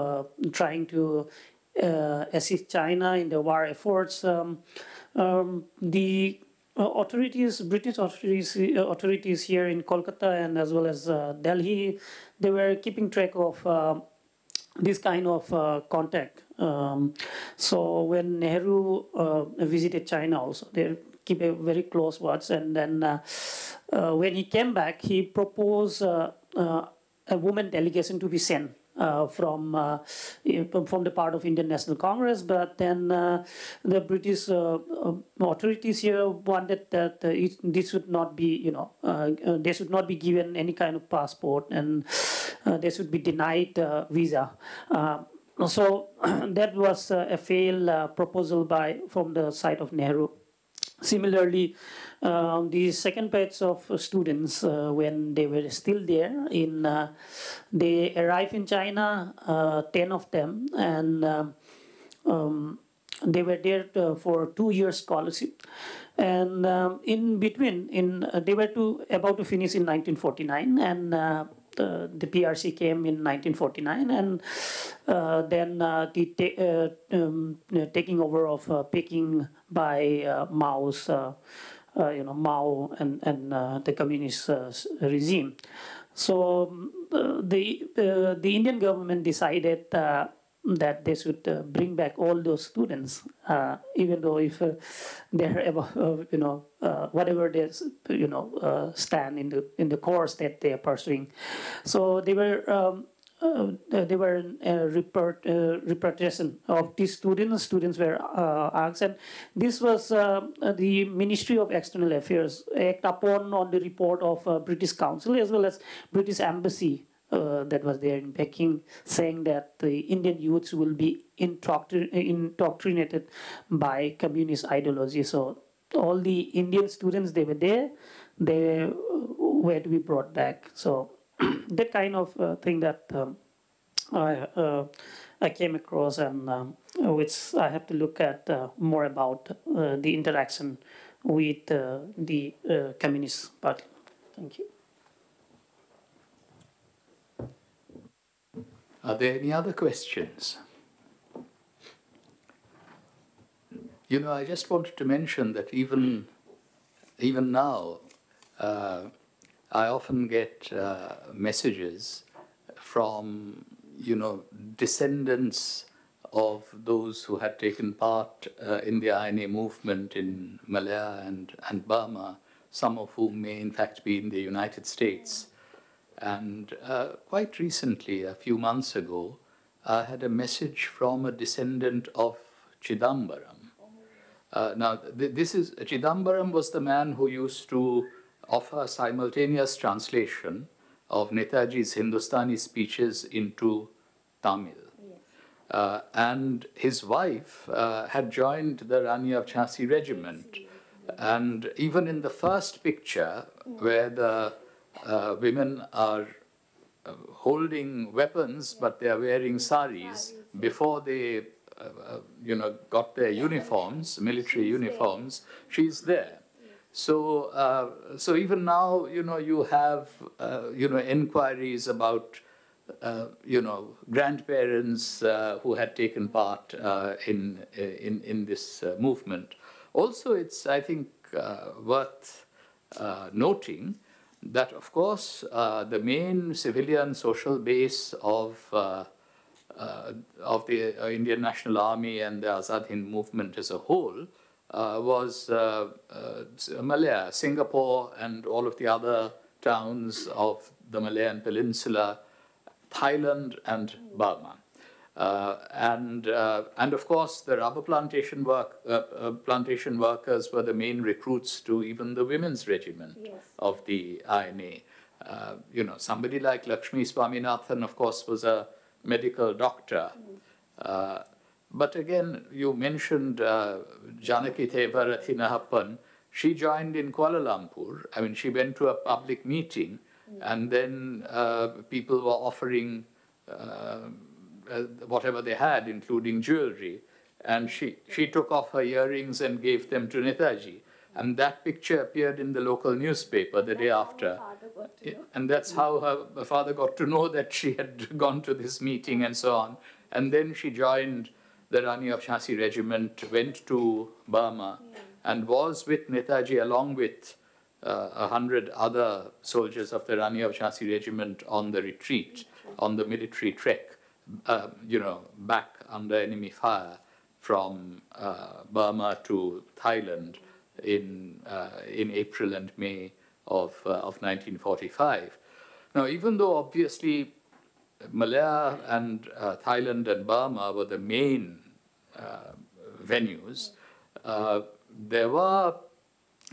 trying to assist China in the war efforts. The British authorities here in Kolkata and as well as Delhi, they were keeping track of this kind of contact. So when Nehru visited China also, they keep a very close watch. And then when he came back, he proposed a woman delegation to be sent from the part of Indian National Congress. But then the British authorities here wanted that this should not be, they should not be given any kind of passport, and they should be denied visa. So that was a failed proposal from the side of Nehru. Similarly, the second batch of students, when they were still there, they arrived in China, 10 of them, and they were there for 2-year scholarship. And in between, they were about to finish in 1949, and the PRC came in 1949, and then the taking over of Peking by Mao's, Mao and the communist regime. So the Indian government decided that they should bring back all those students, even though if they're whatever they stand in the course that they are pursuing. So they were repatriation of these students. Students were asked, and this was the Ministry of External Affairs act upon on the report of British Council as well as British Embassy that was there in Peking, saying that the Indian youths will be indoctrinated by communist ideology. So all the Indian students, they were there, they were to be brought back. So that kind of thing that I came across, and which I have to look at more about the interaction with the Communist Party. Thank you. Are there any other questions? I just wanted to mention that even now, I often get messages from, descendants of those who had taken part in the INA movement in Malaya and Burma, some of whom may in fact be in the United States. And quite recently, a few months ago, I had a message from a descendant of Chidambaram. Now, Chidambaram was the man who used to offer simultaneous translation of Netaji's Hindustani speeches into Tamil. And his wife had joined the Rani of Jhansi regiment. And even in the first picture, where the women are holding weapons, but they are wearing saris, before they got their uniforms, military uniforms, she's there. So, so even now, you have, inquiries about, grandparents who had taken part in this movement. Also, it's, I think, worth noting that, of course, the main civilian social base of the Indian National Army and the Azad Hind movement as a whole was Malaya, Singapore, and all of the other towns of the Malayan Peninsula, Thailand, and Burma. And of course, the rubber plantation workers were the main recruits to even the women's regiment of the INA. Somebody like Lakshmi Swaminathan, of course, was a medical doctor. But again, you mentioned Janaki Theva Rathinahapan. She joined in Kuala Lumpur. I mean, she went to a public meeting, and then people were offering whatever they had, including jewelry. And she took off her earrings and gave them to Netaji. And that picture appeared in the local newspaper the day after. And that's how her father got to know that she had gone to this meeting and so on. And then she joined the Rani of Jhansi regiment, went to Burma, and was with Netaji along with 100 other soldiers of the Rani of Jhansi regiment on the retreat, on the military trek, back under enemy fire from Burma to Thailand in April and May of 1945. Now, even though obviously Malaya and Thailand and Burma were the main venues, there were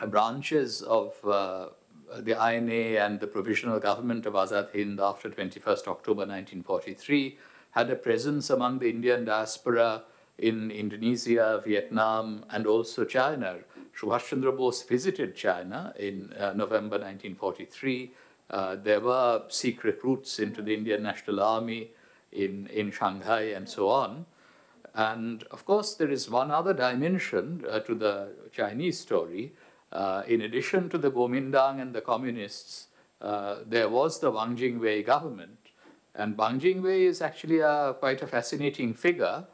branches of the INA and the Provisional Government of Azad Hind after 21st October 1943 had a presence among the Indian diaspora in Indonesia, Vietnam, and also China. Subhash Chandra Bose visited China in November 1943. There were Sikh recruits into the Indian National Army in Shanghai and so on. And of course, there is one other dimension to the Chinese story. In addition to the Kuomintang and the communists, there was the Wang Jingwei government. And Wang Jingwei is actually quite a fascinating figure,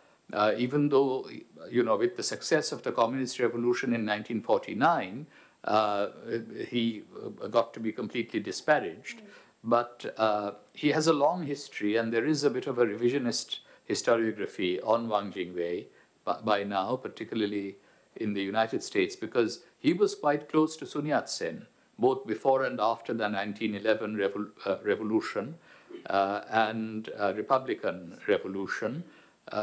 even though, with the success of the Communist Revolution in 1949, he got to be completely disparaged. But he has a long history, and there is a bit of a revisionist historiography on Wang Jingwei by now, particularly in the United States, because he was quite close to Sun Yat-sen, both before and after the 1911 revolution and Republican Revolution.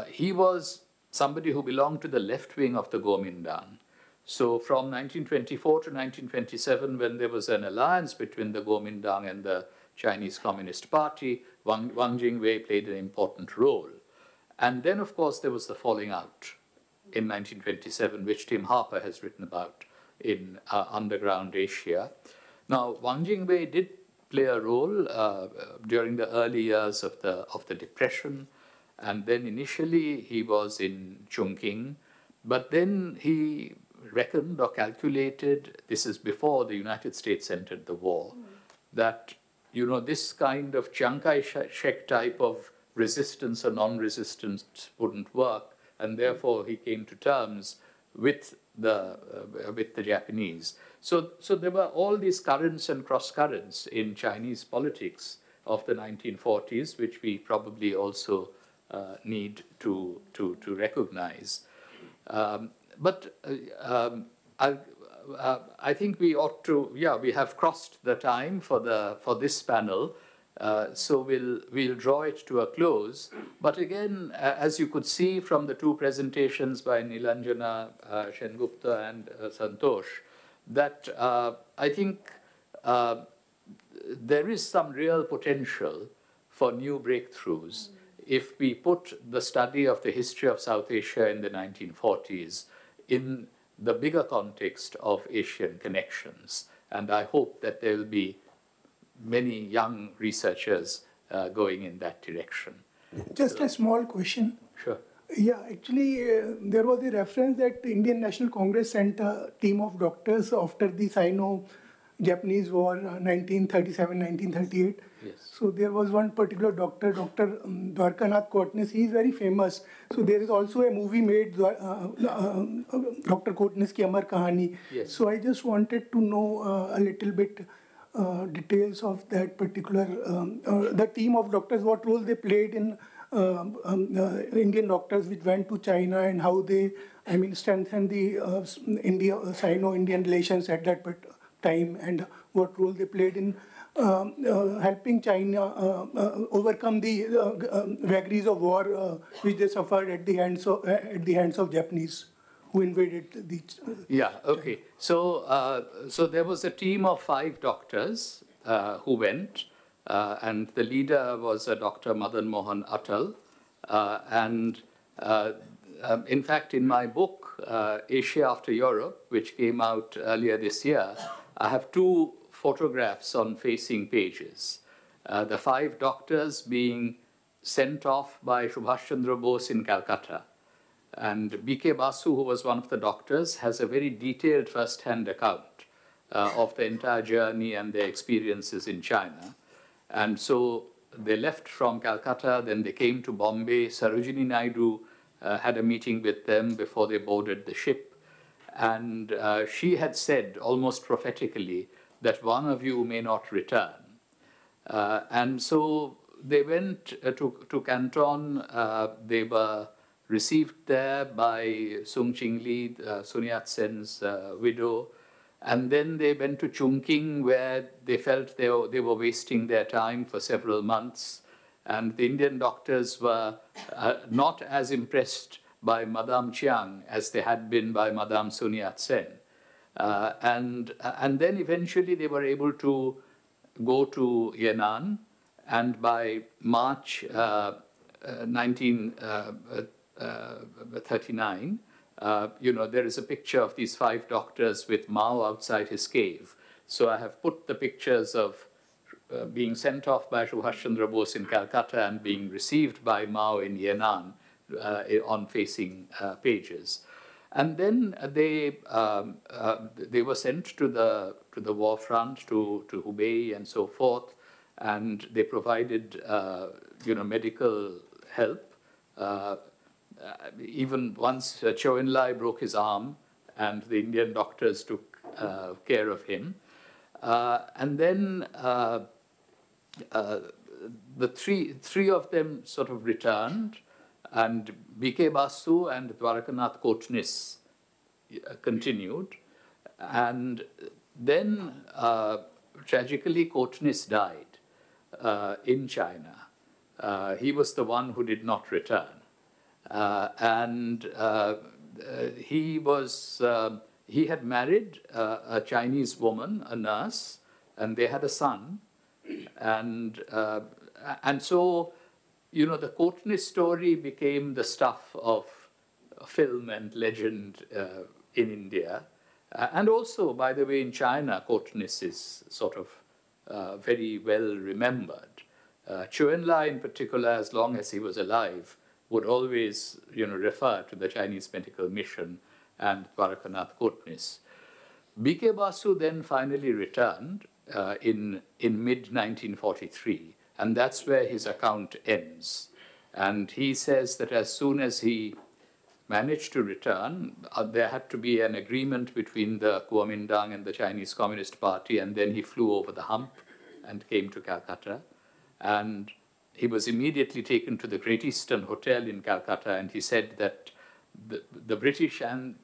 He was somebody who belonged to the left wing of the Kuomintang. So from 1924 to 1927, when there was an alliance between the Kuomintang and the Chinese Communist Party, Wang Jingwei played an important role. And then, of course, there was the falling out in 1927, which Tim Harper has written about in Underground Asia. Now, Wang Jingwei did play a role during the early years of the Depression, and then initially he was in Chongqing, but then he reckoned or calculated, this is before the United States entered the war, that this kind of Chiang Kai-shek type of resistance or non-resistance wouldn't work, and therefore he came to terms with the Japanese. So there were all these currents and cross currents in Chinese politics of the 1940s, which we probably also need to recognize. I think we ought to, we have crossed the time for this panel, so we'll draw it to a close. But again, as you could see from the two presentations by Nilanjana Sengupta and Santosh, that I think there is some real potential for new breakthroughs if we put the study of the history of South Asia in the 1940s in the bigger context of Asian connections. And I hope that there will be many young researchers going in that direction. Just a small question. Sure. Yeah, actually, there was a reference that the Indian National Congress sent a team of doctors after the Sino-Japanese War, 1937-1938. Yes. So there was one particular doctor, Dr. Dwarkanath Kotnis. He is very famous. So there is also a movie made, Dr. Kotnis Ki Amar Kahani. Yes. So I just wanted to know a little bit details of that particular, the team of doctors, what role they played in Indian doctors which went to China and how they, strengthened the Sino-Indian relations at that time, and what role they played in helping China overcome the vagaries of war which they suffered at the hands of Japanese who invaded the. Yeah. Okay. So there was a team of 5 doctors who went. And the leader was Dr. Madan Mohan Atal. In fact, in my book, Asia After Europe, which came out earlier this year, I have 2 photographs on facing pages. The 5 doctors being sent off by Subhash Chandra Bose in Calcutta. And B.K. Basu, who was one of the doctors, has a very detailed first-hand account of the entire journey and their experiences in China. And so they left from Calcutta, then they came to Bombay. Sarojini Naidu had a meeting with them before they boarded the ship. And she had said, almost prophetically, that one of you may not return. And so they went to Canton. They were received there by Sung Ching Li, Sun Yat-sen's widow. And then they went to Chungking, where they felt they were wasting their time for several months. And the Indian doctors were not as impressed by Madame Chiang as they had been by Madame Sun Yat-sen. And then eventually they were able to go to Yan'an. And by March 1939, there is a picture of these 5 doctors with Mao outside his cave. So I have put the pictures of being sent off by Subhash Chandra Bose in Calcutta and being received by Mao in Yan'an on facing pages. And then they were sent to the war front, to Hubei and so forth, and they provided medical help. Even once Chou En-lai broke his arm, and the Indian doctors took care of him. And then the three of them sort of returned, and B.K. Basu and Dwarkanath Kotnis continued. And then, tragically, Kotnis died in China. He was the one who did not return. He had married a Chinese woman, a nurse, and they had a son. And so, the Kotnis story became the stuff of film and legend in India. And also, by the way, in China, Kotnis is sort of very well remembered. Chou En-lai, in particular, as long as he was alive, would always, refer to the Chinese medical mission and Dwarkanath Kotnis. B.K. Basu then finally returned in mid-1943, and that's where his account ends. And he says that as soon as he managed to return. There had to be an agreement between the Kuomintang and the Chinese Communist Party, and then he flew over the hump and came to Calcutta. And he was immediately taken to the Great Eastern Hotel in Calcutta, and he said that the British and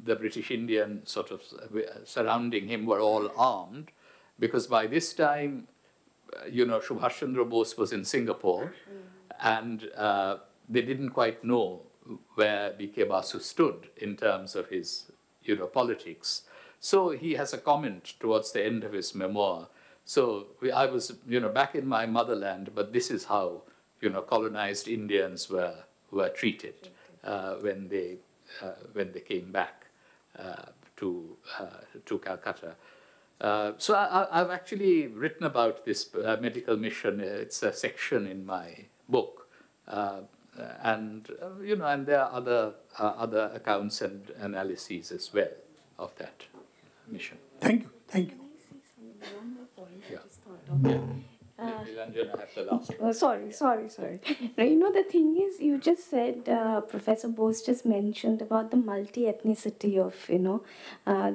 the British Indian sort of surrounding him were all armed, because by this time, Subhash Chandra Bose was in Singapore, and they didn't quite know where B.K. Basu stood in terms of his, politics. So he has a comment towards the end of his memoir. So I was, back in my motherland, but this is how, colonized Indians were treated when they came back to Calcutta. So I've actually written about this medical mission. It's a section in my book, and there are other accounts and analyses as well of that mission. Thank you. Thank you. Sorry. Now, the thing is, you just said, Professor Bose just mentioned about the multi-ethnicity of,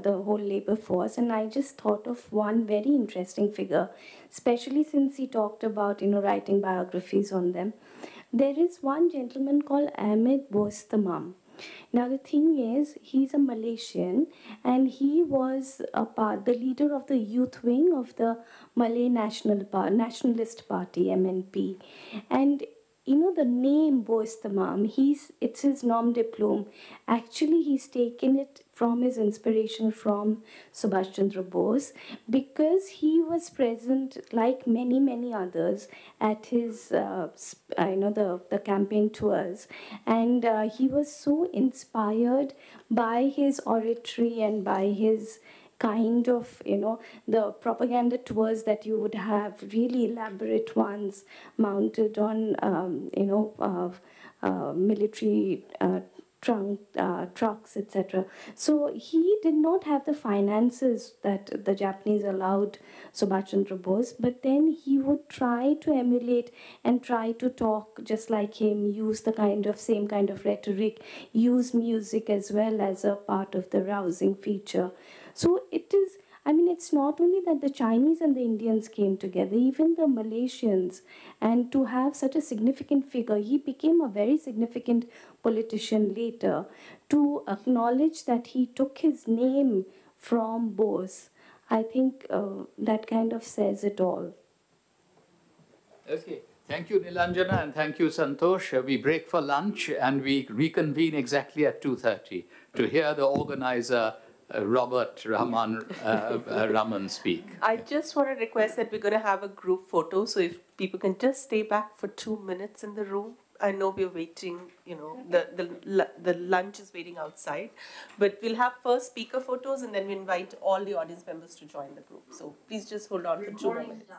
the whole labor force. And I just thought of one very interesting figure, especially since he talked about, writing biographies on them. There is one gentleman called Ahmed Bose Tamam. Now, the thing is, he's a Malaysian, and he was the leader of the youth wing of the Malay Nationalist Party, MNP. And, the name Bose Tamam, it's his nom de plume. Actually, he's taken it from his inspiration from Subhash Chandra Bose, because he was present, like many, many others, at his, the campaign tours. And he was so inspired by his oratory and by his kind of, the propaganda tours that you would have, really elaborate ones mounted on, military trucks, etc. So he did not have the finances that the Japanese allowed Subhash Chandra Bose, but then he would try to emulate and try to talk just like him, use the same kind of rhetoric, use music as well as a part of the rousing feature. So it's not only that the Chinese and the Indians came together, even the Malaysians, and to have such a significant figure, he became a very significant politician later, to acknowledge that he took his name from Bose. I think that kind of says it all. Okay. Thank you, Nilanjana, and thank you, Santosh. We break for lunch, and we reconvene exactly at 2:30 to hear the organizer, Robert Raman speak. I just want to request that we're going to have a group photo, so if people can just stay back for 2 minutes in the room. I know we're waiting, the lunch is waiting outside, but we'll have first speaker photos, and then we invite all the audience members to join the group. So please just hold on for 2 minutes.